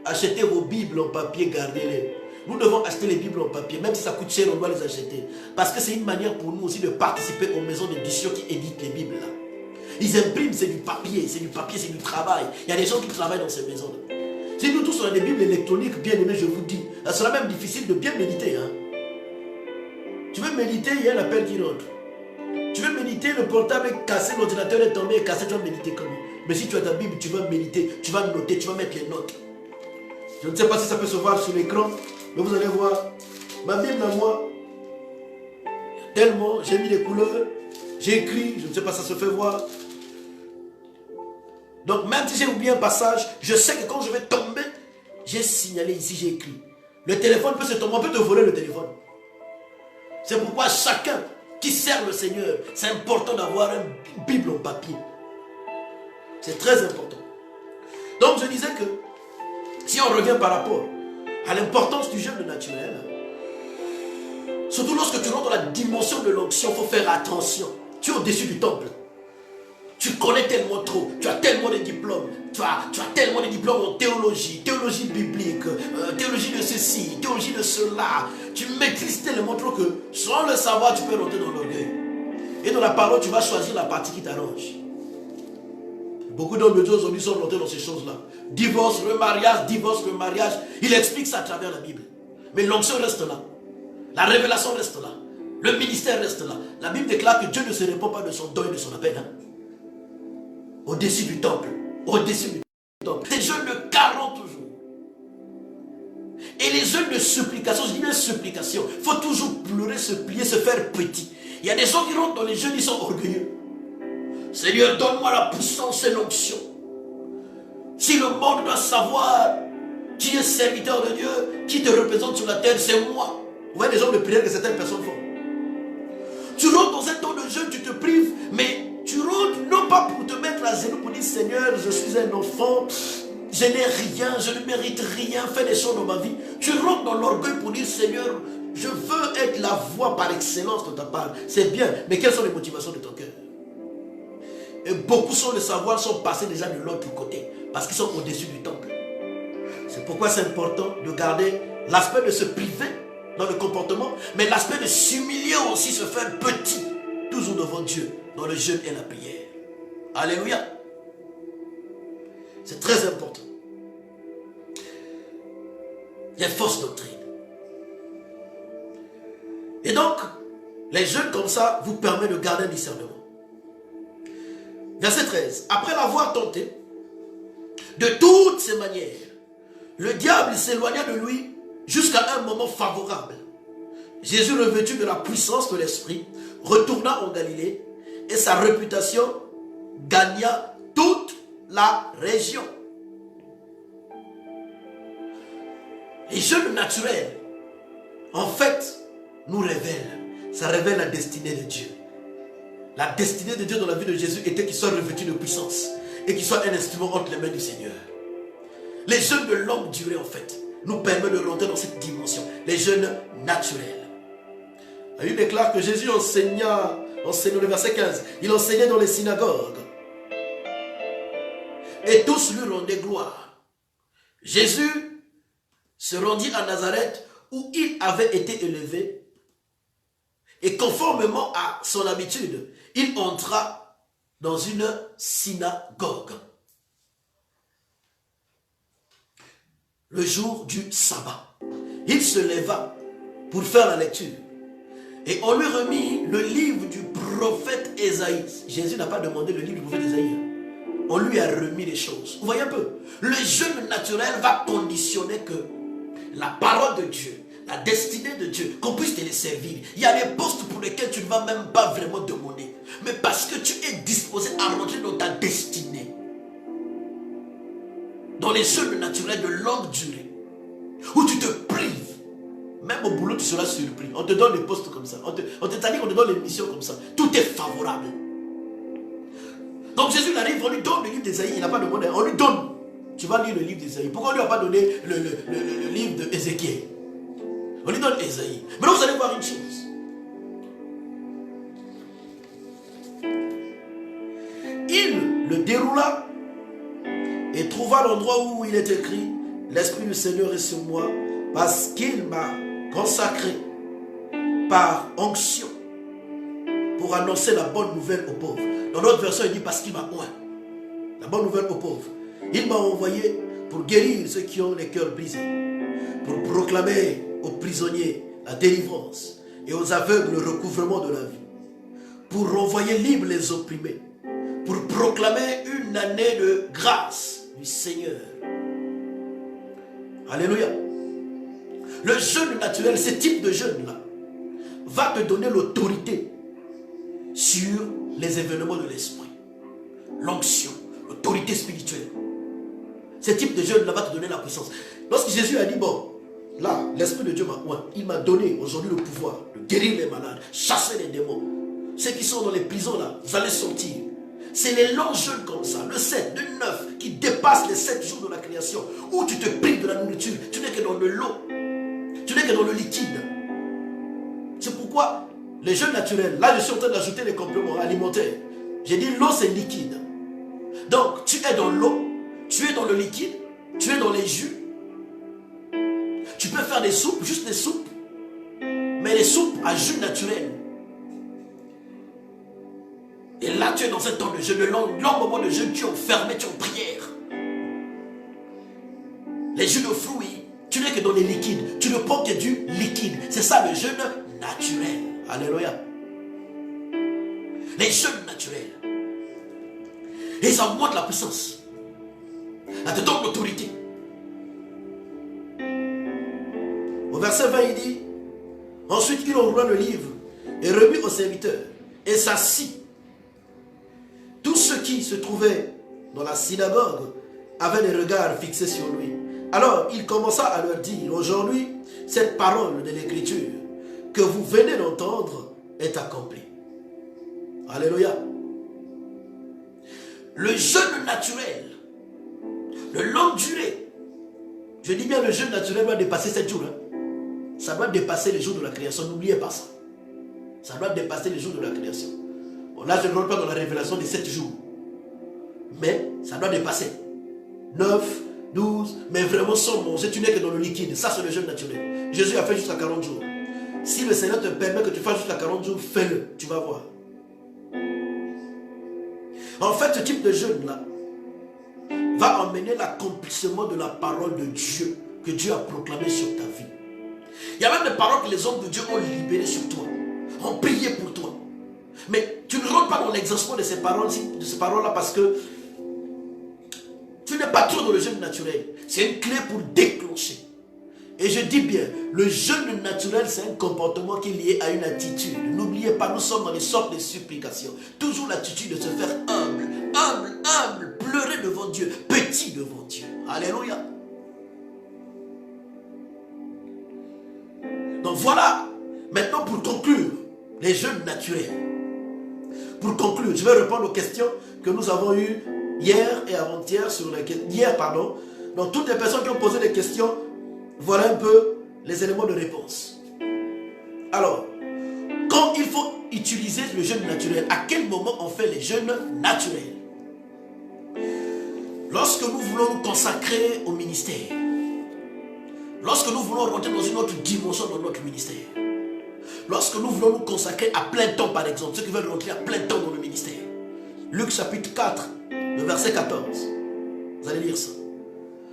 Achetez vos Bibles en papier, gardez-les. Nous devons acheter les Bibles en papier, même si ça coûte cher, on doit les acheter. Parce que c'est une manière pour nous aussi de participer aux maisons d'édition qui éditent les Bibles là. Ils impriment, c'est du papier, c'est du travail. Il y a des gens qui travaillent dans ces maisons-là. Si nous tous on a des Bibles électroniques, bien aimés, je vous dis, ça sera même difficile de bien méditer. Hein. Tu veux méditer, il y a un appel qui rentre. Tu veux méditer, le portable est cassé, l'ordinateur est tombé, est cassé, tu vas méditer comment? Mais si tu as ta Bible, tu vas méditer, tu vas noter, tu vas mettre les notes. Je ne sais pas si ça peut se voir sur l'écran, mais vous allez voir. Ma Bible à moi, tellement, j'ai mis les couleurs, j'ai écrit, je ne sais pas si ça se fait voir. Donc même si j'ai oublié un passage, je sais que quand je vais tomber, j'ai signalé ici, j'ai écrit. Le téléphone peut se tomber, on peut te voler le téléphone. C'est pourquoi chacun qui sert le Seigneur, c'est important d'avoir une Bible en papier. C'est très important. Donc je disais que, si on revient par rapport à l'importance du jeûne naturel, surtout lorsque tu rentres dans la dimension de l'onction, il faut faire attention. Tu es au-dessus du temple. Tu connais tellement trop, tu as tellement de diplômes, tu as tellement de diplômes en théologie, théologie biblique, théologie de ceci, théologie de cela. Tu maîtrises tellement trop que sans le savoir, tu peux rentrer dans l'orgueil. Et dans la parole, tu vas choisir la partie qui t'arrange. Beaucoup d'hommes de Dieu aujourd'hui sont rentrés dans ces choses-là. Divorce, remariage. Il explique ça à travers la Bible. Mais l'onction reste là. La révélation reste là. Le ministère reste là. La Bible déclare que Dieu ne se répand pas de son don et de son appel. Hein? Au-dessus du temple. Au-dessus du temple. Des jeûnes de 40 jours. Et les jeûnes de supplication, je dis bien supplication, il faut toujours pleurer, se plier, se faire petit. Il y a des gens qui rentrent dans les jeûnes, ils sont orgueilleux. Seigneur, donne-moi la puissance et l'onction. Si le monde doit savoir qui est serviteur de Dieu, qui te représente sur la terre, c'est moi. Vous voyez les gens de prière que certaines personnes font. Tu rentres dans un temps de jeûne, tu te prives, mais tu rentres non pas pour te mettre à genoux pour dire Seigneur, je suis un enfant, je n'ai rien, je ne mérite rien, fais des choses dans ma vie. Tu rentres dans l'orgueil pour dire Seigneur, je veux être la voix par excellence de ta part. C'est bien, mais quelles sont les motivations de ton cœur? Et beaucoup sans le savoir sont passés déjà de l'autre côté, parce qu'ils sont au-dessus du temple. C'est pourquoi c'est important de garder l'aspect de se priver dans le comportement, mais l'aspect de s'humilier aussi, se faire petit, toujours devant Dieu, dans le jeûne et la prière. Alléluia. C'est très important. Les fausses doctrines. Et donc, les jeûnes comme ça vous permettent de garder un discernement. Verset 13. Après l'avoir tenté, de toutes ses manières, le diable s'éloigna de lui jusqu'à un moment favorable. Jésus, revêtu de la puissance de l'Esprit, retourna en Galilée et sa réputation gagna toute la région. Les jeûnes naturels, en fait, nous révèlent. Ça révèle la destinée de Dieu. La destinée de Dieu dans la vie de Jésus était qu'il soit revêtu de puissance et qu'il soit un instrument entre les mains du Seigneur. Les jeûnes de longue durée, en fait, nous permettent de rentrer dans cette dimension. Les jeûnes naturels. La Bible déclare que Jésus enseignait le verset 15, il enseignait dans les synagogues. Et tous lui rendaient gloire. Jésus se rendit à Nazareth où il avait été élevé. Et conformément à son habitude, il entra dans une synagogue. Le jour du sabbat. Il se leva pour faire la lecture. Et on lui remit le livre du prophète Ésaïe. Jésus n'a pas demandé le livre du prophète Ésaïe. On lui a remis les choses. Vous voyez un peu? Le jeûne naturel va conditionner que la parole de Dieu, la destinée de Dieu, qu'on puisse te les servir. Il y a des postes pour lesquels tu ne vas même pas vraiment demander. Mais parce que tu es disposé à rentrer dans ta destinée. Dans les jeûnes naturels de longue durée. Où tu te prives. Même au boulot, tu seras surpris. On te donne des postes comme ça. On te donne les missions comme ça. Tout est favorable. Donc Jésus arrive, on lui donne le livre d'Ésaïe. Il n'a pas demandé. On lui donne. Tu vas lire le livre d'Ésaïe. Pourquoi on ne lui a pas donné le livre d'Ézéchiel? On lui donne Ésaïe. Maintenant, vous allez voir une chose. Il le déroula et trouva l'endroit où il est écrit « L'Esprit du Seigneur est sur moi parce qu'il m'a consacré par onction pour annoncer la bonne nouvelle aux pauvres. » Dans notre version, il dit « Parce qu'il m'a oint. » La bonne nouvelle aux pauvres. Il m'a envoyé pour guérir ceux qui ont les cœurs brisés, pour proclamer aux prisonniers la délivrance et aux aveugles le recouvrement de la vie, pour renvoyer libres les opprimés, pour proclamer une année de grâce du Seigneur. Alléluia. Le jeûne naturel, ce type de jeûne-là, va te donner l'autorité sur les événements de l'esprit. L'onction, l'autorité spirituelle. Ce type de jeûne-là va te donner la puissance. Lorsque Jésus a dit, bon, là, l'Esprit de Dieu m'a oint, il m'a donné aujourd'hui le pouvoir de guérir les malades, chasser les démons. Ceux qui sont dans les prisons là, vous allez sortir. C'est les longs jeûnes comme ça, le 7, le 9, qui dépassent les 7 jours de la création, où tu te prives de la nourriture, tu n'es que dans de l'eau, tu n'es que dans le liquide. C'est pourquoi les jeûnes naturels, là je suis en train d'ajouter les compléments alimentaires. J'ai dit l'eau c'est liquide. Donc tu es dans l'eau, tu es dans le liquide, tu es dans les jus. Tu peux faire des soupes, juste des soupes, mais les soupes à jus naturel. Et là, tu es dans un temps de jeûne, de long moment de jeûne, tu es enfermé, tu es en prière. Les jus de fruits, tu n'es que dans les liquides. Tu ne prends que du liquide. C'est ça le jeûne naturel. Alléluia. Les jeûnes naturels. Et ça montre la puissance. Ça te donne l'autorité. Au verset 20, il dit, ensuite il enroula le livre et remit au serviteur et s'assit. Tous ceux qui se trouvaient dans la synagogue avaient les regards fixés sur lui. Alors il commença à leur dire, aujourd'hui, cette parole de l'Écriture que vous venez d'entendre est accomplie. Alléluia. Le jeûne naturel, de longue durée, je dis bien le jeûne naturel doit dépasser 7 jours. Ça doit dépasser les jours de la création, n'oubliez pas ça. Ça doit dépasser les jours de la création. Bon, là, je ne rentre pas dans la révélation des 7 jours. Mais ça doit dépasser. 9, 12, mais vraiment sans manger, tu n'es que dans le liquide. Ça, c'est le jeûne naturel. Jésus a fait jusqu'à 40 jours. Si le Seigneur te permet que tu fasses jusqu'à 40 jours, fais-le, tu vas voir. En fait, ce type de jeûne-là va emmener l'accomplissement de la parole de Dieu que Dieu a proclamée sur ta vie. Il y a même des paroles que les hommes de Dieu ont libérées sur toi, ont prié pour toi. Mais tu ne rentres pas dans l'exaucement de ces paroles-là parce que tu n'es pas trop dans le jeûne naturel. C'est une clé pour déclencher. Et je dis bien, le jeûne naturel, c'est un comportement qui est lié à une attitude. N'oubliez pas, nous sommes dans les sortes de supplications. Toujours l'attitude de se faire humble, humble, humble, pleurer devant Dieu, petit devant Dieu. Alléluia. voilà, maintenant pour conclure, les jeûnes naturels. Pour conclure, je vais répondre aux questions que nous avons eues hier et avant-hier Donc toutes les personnes qui ont posé des questions, voilà un peu les éléments de réponse. Alors, quand il faut utiliser le jeûne naturel, à quel moment on fait les jeûnes naturels? Lorsque nous voulons nous consacrer au ministère, lorsque nous voulons rentrer dans une autre dimension dans notre ministère, lorsque nous voulons nous consacrer à plein temps par exemple, ceux qui veulent rentrer à plein temps dans le ministère. Luc chapitre 4, le verset 14. Vous allez lire ça.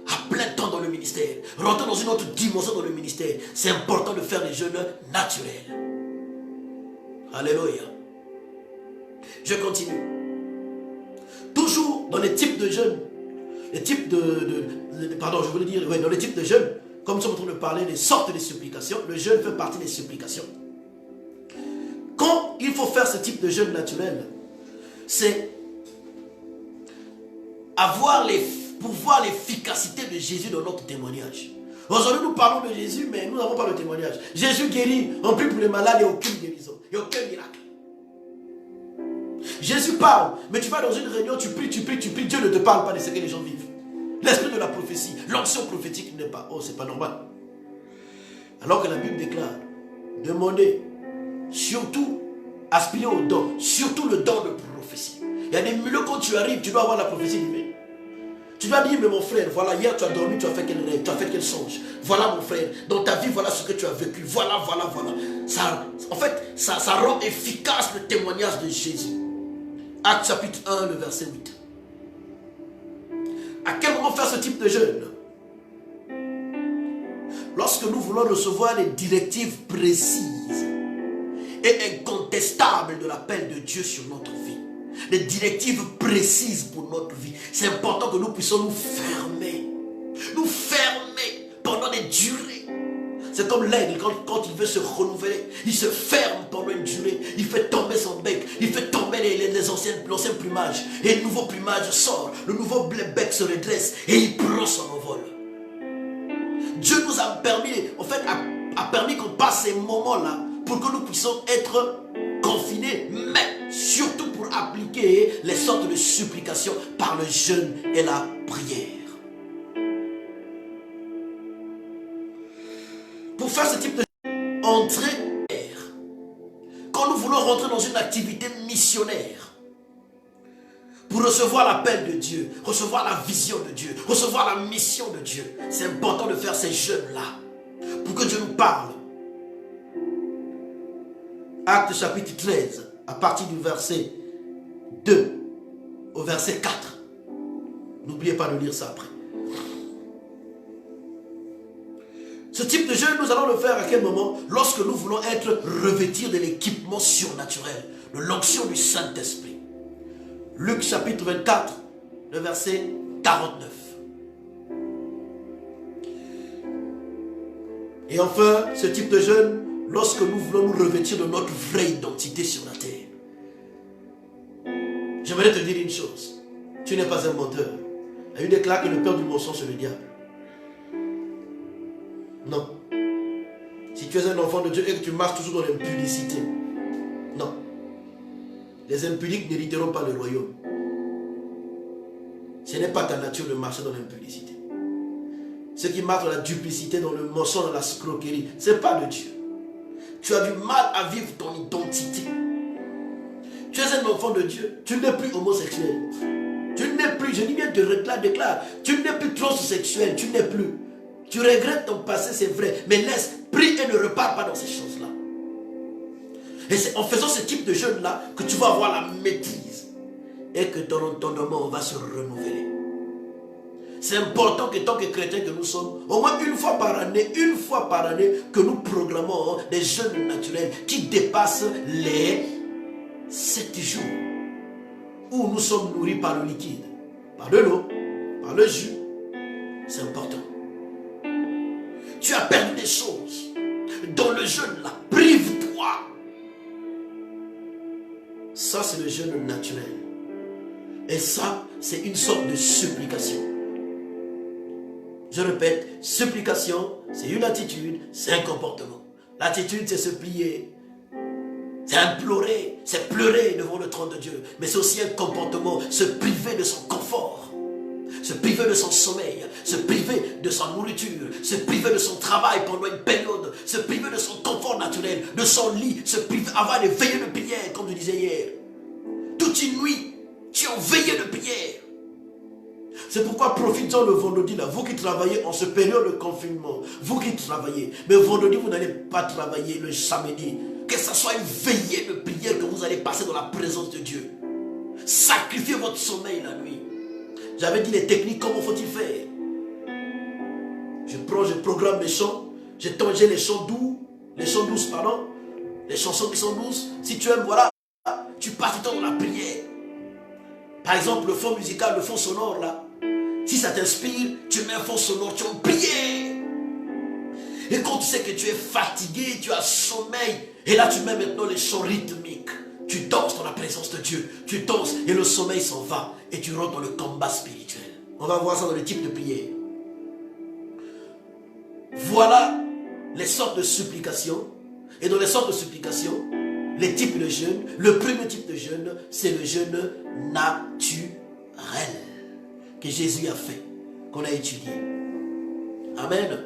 À plein temps dans le ministère, rentrer dans une autre dimension dans le ministère, c'est important de faire les jeûnes naturels. Alléluia. Je continue. Toujours dans les types de jeûnes, les types dans les types de jeûnes, comme nous sommes en train de parler des sortes de supplications, le jeûne fait partie des supplications. Quand il faut faire ce type de jeûne naturel, c'est pour voir l'efficacité de Jésus dans notre témoignage. Aujourd'hui, nous parlons de Jésus, mais nous n'avons pas le témoignage. Jésus guérit, on prie pour les malades, il n'y a aucune guérison, il n'y a aucun miracle. Jésus parle, mais tu vas dans une réunion, tu pries, Dieu ne te parle pas de ce que les gens vivent. L'esprit de la prophétie, l'onction prophétique n'est pas. Oh, c'est pas normal. Alors que la Bible déclare, demandez, surtout, aspirez au don, surtout le don de prophétie. Il y a des milieux quand tu arrives, tu dois avoir la prophétie divine. Tu dois dire, mais mon frère, voilà, hier tu as dormi, tu as fait quel rêve, tu as fait quel songe. Voilà mon frère, dans ta vie, voilà ce que tu as vécu. Voilà. Ça, en fait, ça rend efficace le témoignage de Jésus. Acte chapitre 1, le verset 8. À quel moment faire ce type de jeûne? Lorsque nous voulons recevoir les directives précises et incontestables de l'appel de Dieu sur notre vie. Des directives précises pour notre vie. C'est important que nous puissions nous fermer pendant des durées. C'est comme l'aigle quand il veut se renouveler, il se ferme pendant une durée, il fait tomber son bec, il fait tomber l'ancien plumage, et le nouveau plumage sort, le nouveau bec se redresse et il prend son envol. Dieu nous a permis, a permis qu'on passe ces moments-là pour que nous puissions être confinés, mais surtout pour appliquer les sortes de supplications par le jeûne et la prière. Pour faire ce type de entrer, quand nous voulons rentrer dans une activité missionnaire, pour recevoir l'appel de Dieu, recevoir la vision de Dieu, recevoir la mission de Dieu, c'est important de faire ces jeûnes-là, pour que Dieu nous parle. Acte chapitre 13, à partir du verset 2 au verset 4. N'oubliez pas de lire ça après. Ce type de jeûne, nous allons le faire à quel moment? Lorsque nous voulons être revêtis de l'équipement surnaturel, de l'onction du Saint-Esprit. Luc chapitre 24, le verset 49. Et enfin, ce type de jeûne, lorsque nous voulons nous revêtir de notre vraie identité sur la terre. J'aimerais te dire une chose. Tu n'es pas un menteur. La Bible déclare que le père du mensonge, c'est le diable. Non. Si tu es un enfant de Dieu et que tu marches toujours dans l'impudicité, non. Les impudiques n'hériteront pas le royaume. Ce n'est pas ta nature de marcher dans l'impudicité. Ceux qui marchent dans la duplicité, dans le mensonge, dans la scroquerie, ce n'est pas de Dieu. Tu as du mal à vivre ton identité. Tu es un enfant de Dieu. Tu n'es plus homosexuel. Tu n'es plus, je dis bien, te déclare. Tu n'es plus transsexuel. Tu n'es plus. Tu regrettes ton passé, c'est vrai. Mais laisse, prie et ne repars pas dans ces choses-là. Et c'est en faisant ce type de jeûne-là que tu vas avoir la maîtrise. Et que ton entendement va se renouveler. C'est important que tant que chrétiens que nous sommes, au moins une fois par année, que nous programmons des jeûnes naturels qui dépassent les 7 jours où nous sommes nourris par le liquide, par de l'eau, par le jus. C'est important. Tu as perdu des choses dans le jeûne là. Prive-toi. Ça, c'est le jeûne naturel. Et ça, c'est une sorte de supplication. Je répète, supplication, c'est une attitude, c'est un comportement. L'attitude, c'est se plier. C'est implorer, c'est pleurer devant le trône de Dieu. Mais c'est aussi un comportement, se priver de son confort, se priver de son sommeil, se priver de sa nourriture, se priver de son travail pendant une période, se priver de son confort naturel, de son lit, se priver, avoir des veillées de prière, comme je disais hier. Toute une nuit, tu es en veillée de prière. C'est pourquoi profitons le vendredi là, vous qui travaillez en ce période de confinement, vous qui travaillez, mais vendredi vous n'allez pas travailler, le samedi, que ce soit une veillée de prière que vous allez passer dans la présence de Dieu. Sacrifiez votre sommeil la nuit. J'avais dit les techniques, comment faut-il faire? Je programme mes chants, j'ai tangé les chants doux, les chants douces, pardon, les chansons qui sont douces. Si tu aimes, voilà, tu passes du temps dans la prière. Par exemple, le fond musical, le fond sonore là. Si ça t'inspire, tu mets un fond sonore, tu es en prière. Et quand tu sais que tu es fatigué, tu as sommeil, et là tu mets maintenant les chants rythmiques. Tu danses dans la présence de Dieu. Tu danses et le sommeil s'en va. Et tu rentres dans le combat spirituel. On va voir ça dans les types de prières. Voilà les sortes de supplications. Et dans les sortes de supplications, les types de jeûne. Le premier type de jeûne, c'est le jeûne naturel que Jésus a fait, qu'on a étudié. Amen.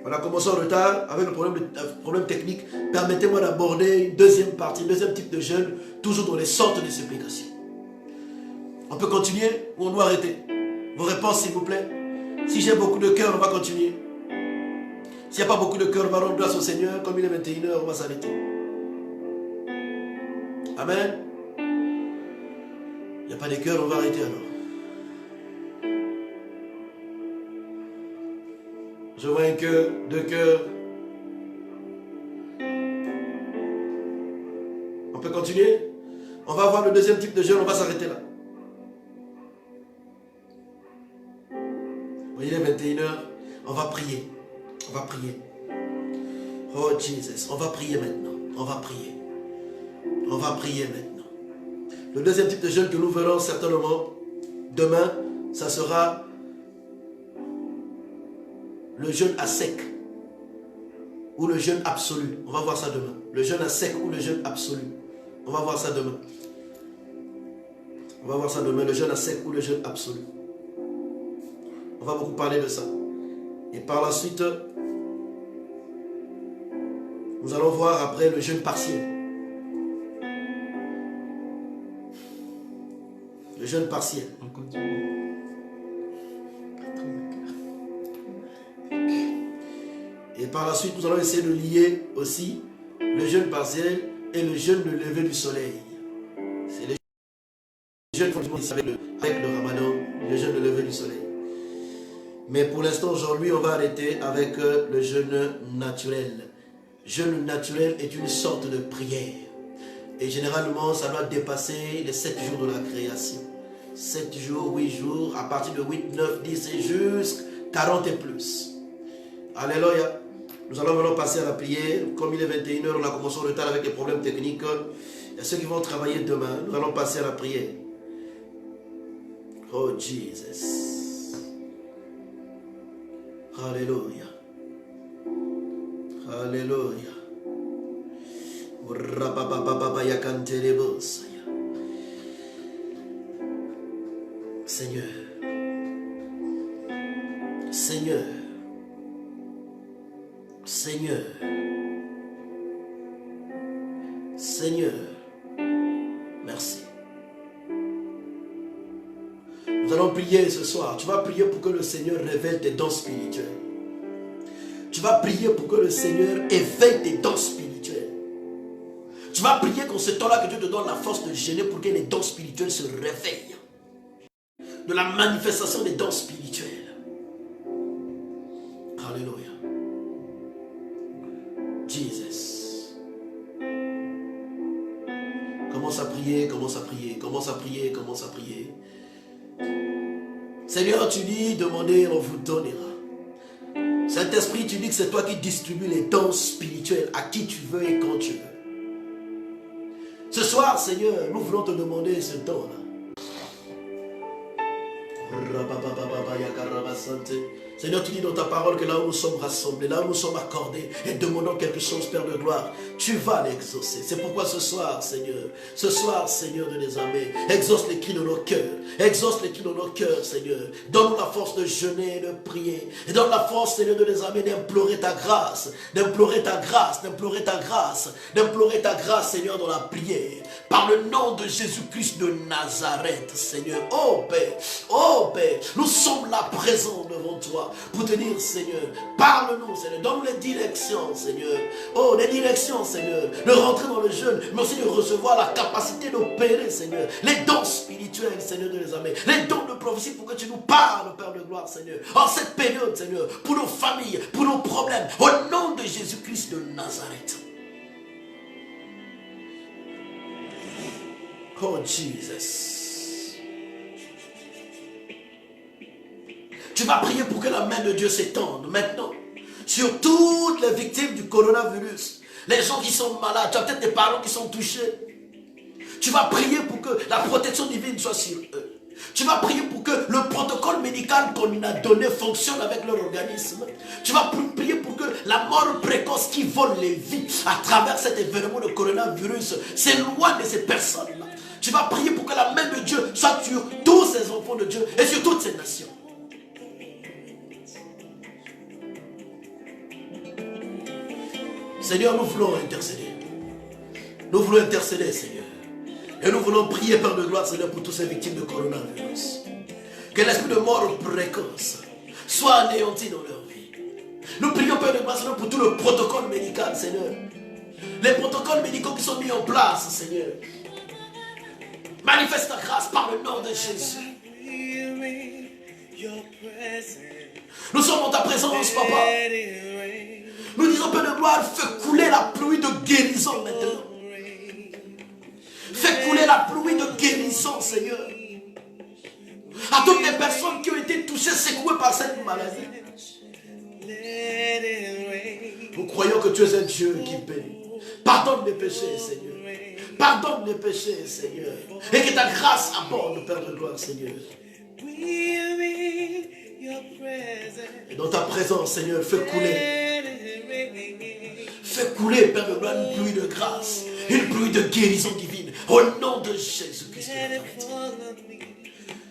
On a commencé en retard avec le problème technique. Permettez-moi d'aborder une deuxième partie, deuxième type de jeûne, toujours dans les sortes de supplications. On peut continuer ou on doit arrêter? Vos réponses, s'il vous plaît. Si j'ai beaucoup de cœur, on va continuer. S'il n'y a pas beaucoup de cœur, on va rendre grâce au Seigneur. Comme il est 21h, on va s'arrêter. Amen. Il n'y a pas de cœur, on va arrêter alors. Je vois un cœur, deux cœurs. On peut continuer? On va voir le deuxième type de jeûne, on va s'arrêter là. Vous voyez, il est 21h, on va prier. On va prier. Oh Jesus, on va prier maintenant. On va prier. On va prier maintenant. Le deuxième type de jeûne que nous verrons certainement demain, ça sera le jeûne à sec ou le jeûne absolu. On va voir ça demain. Le jeûne à sec ou le jeûne absolu. On va voir ça demain. On va voir ça demain, le jeûne à sec ou le jeûne absolu. On va beaucoup parler de ça. Et par la suite, nous allons voir après le jeûne partiel. Le jeûne partiel. On continue. Et par la suite, nous allons essayer de lier aussi le jeûne partiel et le jeûne de lever du soleil. C'est le jeûne avec le ramadan, le jeûne de lever du soleil. Mais pour l'instant, aujourd'hui, on va arrêter avec le jeûne naturel. Jeûne naturel est une sorte de prière. Et généralement, ça doit dépasser les 7 jours de la création. 7 jours, 8 jours, à partir de 8, 9, 10 et jusqu'à 40 et plus. Alléluia. Nous allons maintenant passer à la prière. Comme il est 21h, on a commencé en retard avec les problèmes techniques. Il y a ceux qui vont travailler demain. Nous allons passer à la prière. Oh Jesus. Alléluia. Alléluia. Seigneur. Seigneur. Seigneur. Seigneur. Merci. Nous allons prier ce soir. Tu vas prier pour que le Seigneur révèle tes dons spirituels. Tu vas prier pour que le Seigneur éveille tes dons spirituels. Tu vas prier qu'en ce temps-là que Dieu te donne la force de gêner pour que les dons spirituels se réveillent. De la manifestation des dons spirituels. Alléluia. Jesus. Commence à prier, commence à prier, commence à prier, commence à prier. Seigneur, tu dis, demandez, on vous donnera. Saint-Esprit, tu dis que c'est toi qui distribues les dons spirituels à qui tu veux et quand tu veux. Ce soir, Seigneur, nous voulons te demander ce don-là. Seigneur, tu dis dans ta parole que là où nous sommes rassemblés, là où nous sommes accordés et demandons quelque chose, Père de gloire, tu vas l'exaucer. C'est pourquoi ce soir, Seigneur de les armées, exauce les cris de nos cœurs. Exauce les cris de nos cœurs, Seigneur. Donne-nous la force de jeûner et de prier. Et donne la force, Seigneur, de les armées, d'implorer ta grâce. D'implorer ta grâce, d'implorer ta grâce. D'implorer ta grâce, Seigneur, dans la prière. Par le nom de Jésus-Christ de Nazareth, Seigneur. Oh Père, nous sommes là présents devant toi pour te dire, Seigneur, parle-nous, Seigneur, donne-nous les directions, Seigneur. Oh, les directions, Seigneur, de rentrer dans le jeûne, mais aussi de recevoir la capacité d'opérer, Seigneur, les dons spirituels, Seigneur, de les amener, les dons de prophétie pour que tu nous parles, Père de gloire, Seigneur, en cette période, Seigneur, pour nos familles, pour nos problèmes, au nom de Jésus-Christ de Nazareth. Oh, Jesus. Tu vas prier pour que la main de Dieu s'étende maintenant sur toutes les victimes du coronavirus. Les gens qui sont malades, tu as peut-être des parents qui sont touchés. Tu vas prier pour que la protection divine soit sur eux. Tu vas prier pour que le protocole médical qu'on a donné fonctionne avec leur organisme. Tu vas prier pour que la mort précoce qui vole les vies à travers cet événement de coronavirus s'éloigne de ces personnes-là. Tu vas prier pour que la main de Dieu soit sur tous ces enfants de Dieu et sur toutes ces nations. Seigneur, nous voulons intercéder. Nous voulons intercéder, Seigneur. Et nous voulons prier, Père de gloire, Seigneur, pour toutes ces victimes de coronavirus. Que l'esprit de mort précoce soit anéanti dans leur vie. Nous prions, Père de gloire, Seigneur, pour tout le protocole médical, Seigneur. Les protocoles médicaux qui sont mis en place, Seigneur. Manifeste ta grâce par le nom de Jésus. Nous sommes dans ta présence, Papa. Nous disons, Père de gloire, fais couler la pluie de guérison maintenant. Fais couler la pluie de guérison, Seigneur. À toutes les personnes qui ont été touchées, secouées par cette maladie. Nous croyons que tu es un Dieu qui bénit. Pardonne les péchés, Seigneur. Pardonne les péchés, Seigneur. Et que ta grâce aborde, Père de gloire, Seigneur. Et dans ta présence, Seigneur, fais couler, Père de gloire, une pluie de grâce, une pluie de guérison divine, au nom de Jésus-Christ.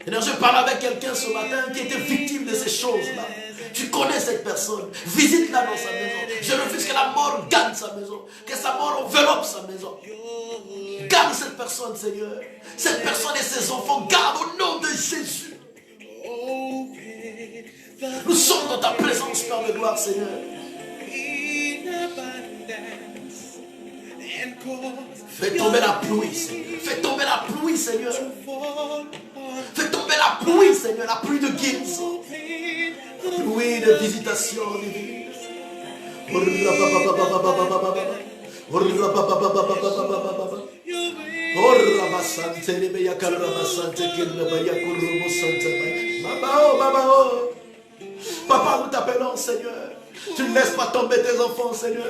Et je parle avec quelqu'un ce matin qui était victime de ces choses-là. Tu connais cette personne, visite-la dans sa maison. Je refuse que la mort gagne sa maison, que sa mort enveloppe sa maison. Garde cette personne, Seigneur. Cette personne et ses enfants, garde au nom de Jésus. Nous sommes dans ta présence, Père de gloire, Seigneur. Fais tomber la pluie, Seigneur. Fais tomber la pluie, Seigneur. Fais tomber la pluie, Seigneur. La pluie de guérison. La pluie de visitation divine. Papa, nous t'appelons, Seigneur. Tu ne laisses pas tomber tes enfants, Seigneur.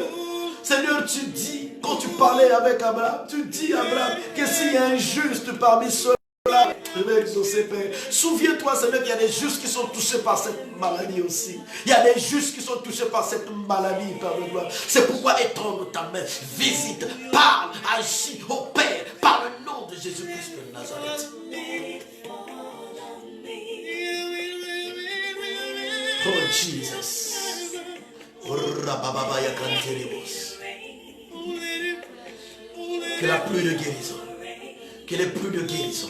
Seigneur, tu dis, quand tu parlais avec Abraham, tu dis à Abraham que s'il y a un juste parmi ceux-là, je vais exaucer, Père. Souviens-toi, Seigneur, qu'il y a des justes qui sont touchés par cette maladie aussi. Il y a des justes qui sont touchés par cette maladie, Père de gloire. C'est pourquoi étends ta main, visite, parle, agis, opère, par le nom de Jésus-Christ de Nazareth. Oh Jesus. Que la pluie de guérison, que les pluies de guérison,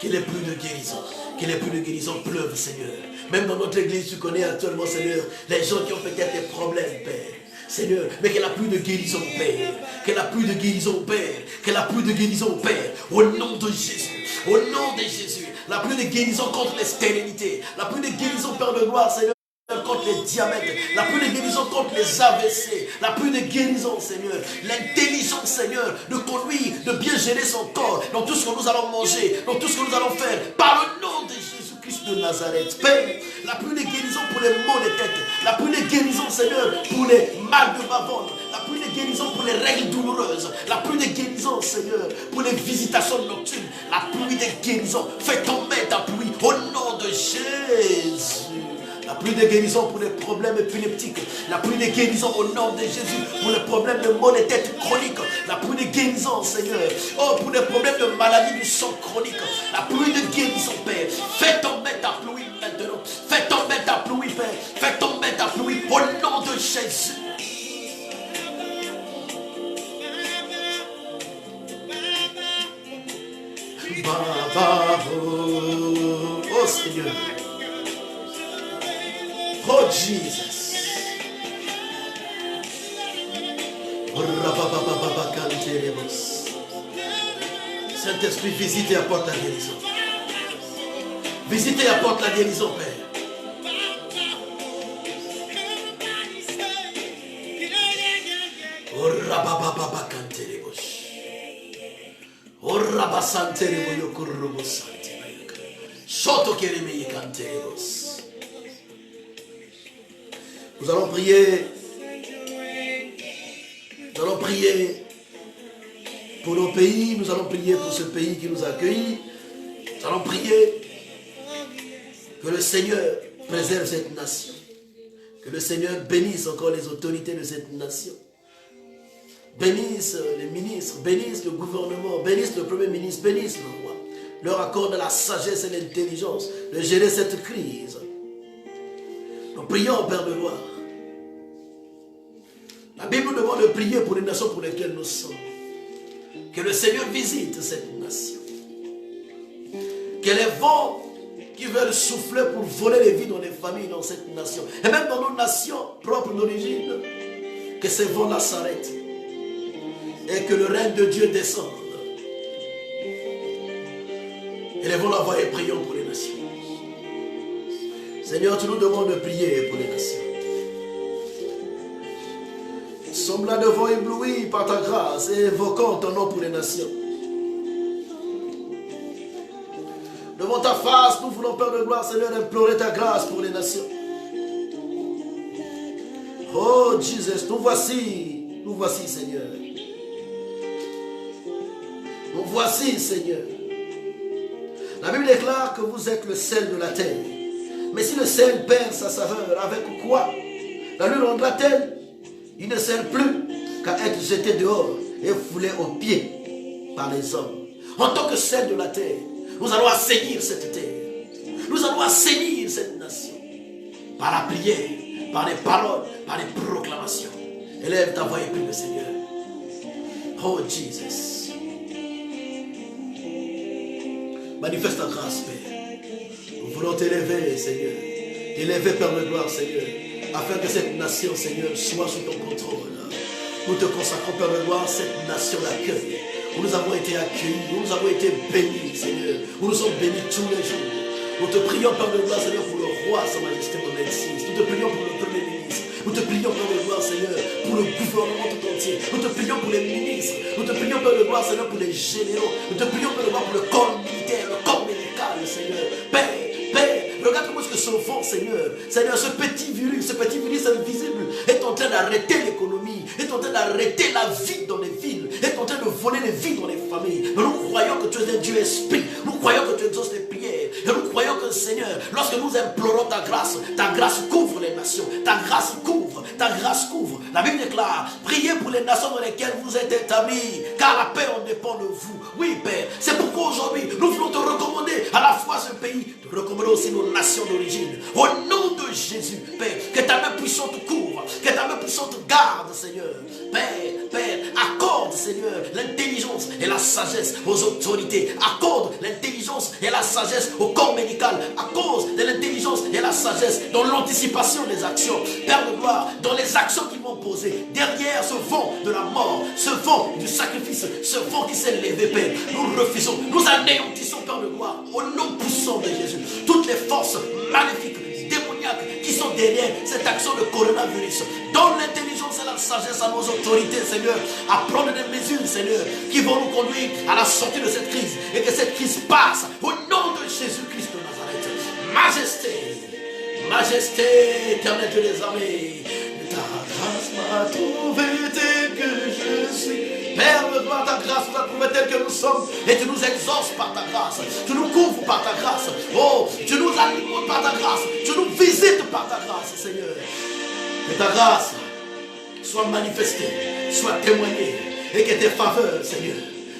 que les pluies de guérison, que les pluies de guérison pleuvent, Seigneur. Même dans notre église, tu connais actuellement, Seigneur, les gens qui ont peut-être des problèmes, Père. Seigneur, mais que la pluie de guérison, Père. Que la pluie de guérison, Père. Que la pluie de guérison, Père. Au nom de Jésus. Au nom de Jésus. La pluie de guérison contre les stérilités. La pluie de guérison, Père de gloire, Seigneur, contre les diabètes, la pluie de guérison contre les AVC, la pluie de guérison, Seigneur, l'intelligence, Seigneur, de conduire, de bien gérer son corps, dans tout ce que nous allons manger, dans tout ce que nous allons faire, par le nom de Jésus-Christ de Nazareth. Père, la pluie de guérison pour les maux de tête, la pluie de guérison, Seigneur, pour les mal de bavonne, la pluie de guérison pour les règles douloureuses, la pluie de guérison, Seigneur, pour les visitations nocturnes, la pluie de guérison, fais tomber ta pluie au nom de Jésus. La pluie de guérison pour les problèmes épileptiques. La pluie de guérison au nom de Jésus pour les problèmes de maux de tête chroniques. La pluie de guérison, Seigneur. Oh, pour les problèmes de maladie du sang chronique. La pluie de guérison, Père. Fais tomber ta pluie maintenant. Fais tomber ta pluie, Père. Fais tomber ta pluie au nom de Jésus. Oh Seigneur. Oh Jesus. Saint-Esprit, visite et apporte la guérison. Visite et apporte la guérison, Père. Nous allons prier. Nous allons prier pour nos pays. Nous allons prier pour ce pays qui nous accueille. Nous allons prier que le Seigneur préserve cette nation. Que le Seigneur bénisse encore les autorités de cette nation. Bénisse les ministres, bénisse le gouvernement, bénisse le premier ministre, bénisse le roi. Leur accorde la sagesse et l'intelligence de gérer cette crise. Nous prions, Père de gloire. La Bible nous demande de prier pour les nations pour lesquelles nous sommes. Que le Seigneur visite cette nation. Que les vents qui veulent souffler pour voler les vies dans les familles dans cette nation, et même dans nos nations propres d'origine, que ces vents-là s'arrêtent. Et que le règne de Dieu descende. Et les vents là-bas et prions pour les nations. Seigneur, tu nous demandes de prier pour les nations. Nous sommes là devant éblouis par ta grâce et évoquons ton nom pour les nations. Devant ta face, nous voulons, Père de gloire, Seigneur, implorer ta grâce pour les nations. Oh Jesus, nous voici, Seigneur. Nous voici, Seigneur. La Bible déclare que vous êtes le sel de la terre. Mais si le sel perd sa saveur, avec quoi la lui rendra-t-elle? Il ne sert plus qu'à être jeté dehors et foulé aux pieds par les hommes. En tant que sel de la terre, nous allons assainir cette terre. Nous allons assainir cette nation. Par la prière, par les paroles, par les proclamations. Élève ta voix et prie le Seigneur. Oh Jesus. Manifeste ta grâce, Père. Nous voulons t'élever, Seigneur. T'élever, Père de gloire, Seigneur. Afin que cette nation, Seigneur, soit sous ton contrôle. Nous te consacrons, Père de gloire, cette nation d'accueil. Où nous avons été accueillis, où nous avons été bénis, Seigneur. Où nous sommes bénis tous les jours. Nous te prions, Père de gloire, Seigneur, pour le roi, Sa Majesté, mon Exis. Nous te prions pour le Premier ministre. Nous te prions, Père de gloire, Seigneur, pour le gouvernement tout entier. Nous te prions pour les ministres. Nous te prions, Père de gloire, Seigneur, pour les généraux. Nous te prions, Père de gloire, pour le corps militaire, le corps médical, Seigneur. Père, regarde comment est-ce que ce vent, Seigneur, ce petit virus invisible est en train d'arrêter l'économie, est en train d'arrêter la vie dans les villes, est en train de voler les vies dans les familles. Mais nous croyons que tu es un Dieu esprit, nous croyons que tu exauces les prières, et nous croyons que, Seigneur, lorsque nous implorons ta grâce couvre les nations, ta grâce couvre. La Bible déclare, priez pour les nations dans lesquelles vous êtes établis, car la paix en dépend de vous. Oui, Père, c'est pourquoi aujourd'hui, nous voulons te recommander à la fois ce pays, te recommander aussi nos nations d'origine. Au nom de Jésus, Père, que ta main puissante couvre, que ta main puissante garde, Seigneur. Père, accorde, Seigneur, l'intelligence et la sagesse aux autorités. Accorde l'intelligence et la sagesse au corps médical. Accorde de l'intelligence et la sagesse dans l'anticipation des actions. Père de gloire, dans les actions qu'ils vont poser, derrière ce vent de la mort, ce vent du sacrifice, ce vent qui s'est levé, Père, nous refusons, nous anéantissons, Père de gloire, au nom puissant de Jésus, toutes les forces maléfiques, démoniaques qui sont derrière cette action de coronavirus. Donne l'intelligence et la sagesse à nos autorités, Seigneur, à prendre des mesures, Seigneur, qui vont nous conduire à la sortie de cette crise et que cette crise passe au nom de Jésus-Christ de Nazareth. Majesté, éternel Dieu des armées, ta grâce m'a trouvé tel que je suis. Père, de gloire, ta grâce nous a trouvés tels que nous sommes et tu nous exauces par ta grâce. Tu nous couvres par ta grâce. Oh, tu nous alimentes par ta grâce. Tu nous visites par ta grâce, Seigneur. Que ta grâce soit manifestée, soit témoignée et que tes faveurs, Seigneur,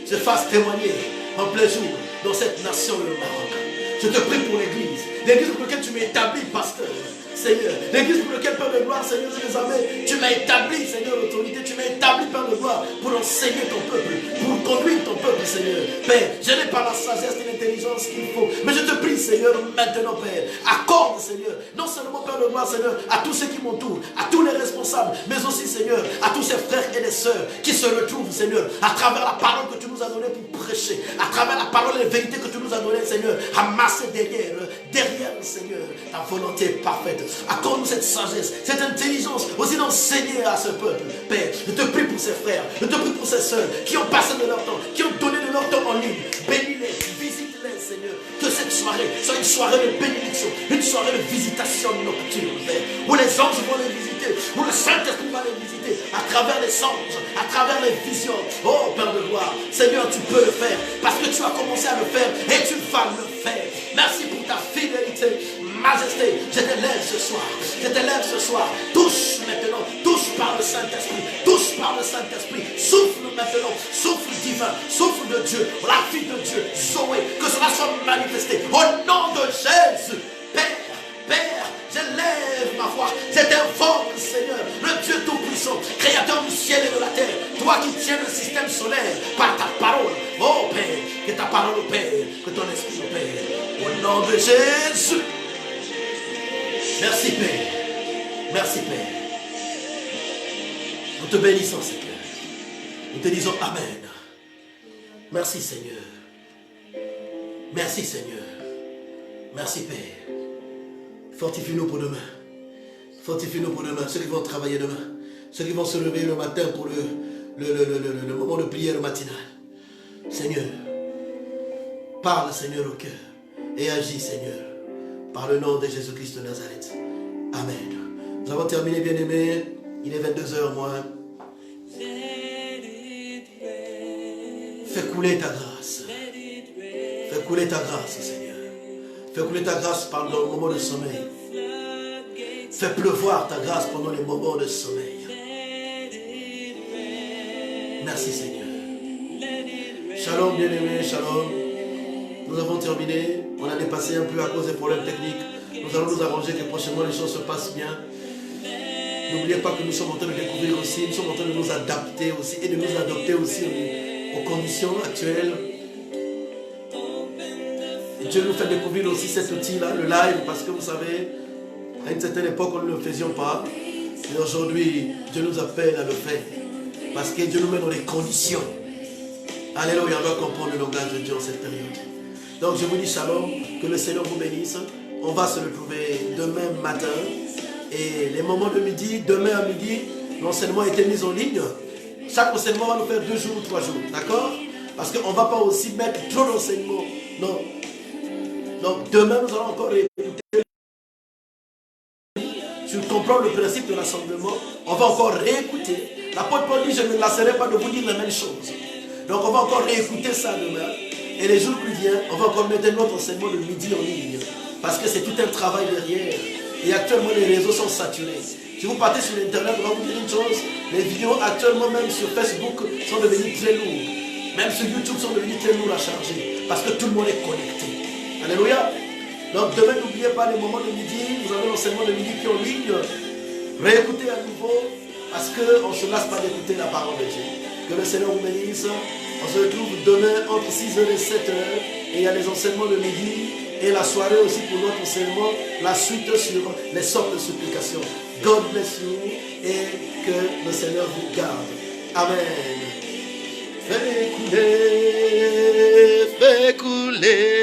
se fassent témoigner en plein jour dans cette nation, le Maroc. Je te prie pour l'église, l'église pour laquelle tu m'as établi, pasteur. Seigneur, l'église pour laquelle, Père de gloire, Seigneur, tu m'as établi, Seigneur, l'autorité, tu m'as établi, Père de gloire, pour enseigner ton peuple, pour conduire ton peuple, Seigneur. Père, je n'ai pas la sagesse et l'intelligence qu'il faut, mais je te prie, Seigneur, maintenant, Père, accorde, Seigneur, non seulement, Père de gloire, Seigneur, à tous ceux qui m'entourent, à tous les responsables, mais aussi, Seigneur, à tous ces frères et les sœurs qui se retrouvent, Seigneur, à travers la parole que tu nous as donnée pour prêcher, à travers la parole et les vérités que tu nous as données, Seigneur, à masser derrière, Seigneur, ta volonté parfaite. Accorde-nous cette sagesse, cette intelligence aussi d'enseigner à ce peuple. Père, je te prie pour ces frères, je te prie pour ces sœurs qui ont passé de leur temps, qui ont donné de leur temps en ligne. Bénis-les, visite-les, Seigneur. Que cette soirée soit une soirée de bénédiction, une soirée de visitation nocturne, Père, où les anges vont les visiter, où le Saint-Esprit va les visiter à travers les songes, à travers les visions. Oh Père de gloire, Seigneur, tu peux le faire parce que tu as commencé à le faire et tu vas le faire. Merci pour ta fidélité. Majesté, je t'élève ce soir. Je t'élève ce soir. Touche maintenant. Touche par le Saint-Esprit. Touche par le Saint-Esprit. Souffle maintenant. Souffle divin. Souffle de Dieu. La vie de Dieu. Zoé. Que cela soit manifesté. Au nom de Jésus. Père, j'élève ma voix. Je t'invoque, Seigneur, le Dieu Tout-Puissant, Créateur du ciel et de la terre. Toi qui tiens le système solaire par ta parole. Oh Père, que ta parole, Père, que ton esprit, Père. Au nom de Jésus. Merci Père. Merci Père. Nous te bénissons Seigneur. Nous te disons Amen. Merci Seigneur. Merci Seigneur. Merci Père. Fortifie-nous pour demain. Fortifie-nous pour demain. Ceux qui vont travailler demain. Ceux qui vont se lever le matin pour le moment de prière matinale. Seigneur. Parle Seigneur au cœur. Et agis Seigneur. Par le nom de Jésus-Christ de Nazareth. Amen. Nous avons terminé, bien-aimés. Il est 22h moins. Fais couler ta grâce. Fais couler ta grâce, Seigneur. Fais couler ta grâce pendant le moment de sommeil. Fais pleuvoir ta grâce pendant les moments de sommeil. Merci, Seigneur. Shalom, bien-aimés. Shalom. Nous avons terminé. On a dépassé un peu à cause des problèmes techniques. Nous allons nous arranger que prochainement les choses se passent bien. N'oubliez pas que nous sommes en train de découvrir aussi, nous sommes en train de nous adapter aussi et de nous adapter aussi aux conditions actuelles. Et Dieu nous fait découvrir aussi cet outil-là, le live, parce que vous savez, à une certaine époque, on ne le faisions pas. Et aujourd'hui, Dieu nous appelle à le faire. Parce que Dieu nous met dans les conditions. Alléluia, on doit comprendre le langage de Dieu en cette période. Donc je vous dis shalom, que le Seigneur vous bénisse. On va se retrouver demain matin. Et les moments de midi, demain à midi, l'enseignement a été mis en ligne. Chaque enseignement va nous faire 2 jours ou 3 jours. D'accord? Parce qu'on ne va pas aussi mettre trop d'enseignements. Non. Donc demain, nous allons encore écouter. Sur comprendre le principe de l'assemblement, on va encore réécouter. L'apôtre Paul dit, je ne me lasserai pas de vous dire les mêmes choses. Donc on va encore réécouter ça demain. Et les jours qui viennent, on va encore mettre notre enseignement de midi en ligne. Parce que c'est tout un travail derrière. Et actuellement, les réseaux sont saturés. Si vous partez sur Internet, on va vous dire une chose. Les vidéos actuellement, même sur Facebook, sont devenues très lourdes. Même sur YouTube, sont devenues très lourdes à charger. Parce que tout le monde est connecté. Alléluia. Donc demain, n'oubliez pas les moments de midi. Vous avez l'enseignement de midi qui est en ligne. Réécoutez à nouveau. Parce qu'on ne se lasse pas d'écouter la parole de Dieu. Que le Seigneur vous bénisse. On se retrouve demain entre 6h et 7h. Et il y a les enseignements de midi. Et la soirée aussi pour notre enseignement, la suite sur les sortes de supplications. God bless you et que le Seigneur vous garde. Amen. Fais couler, fais couler.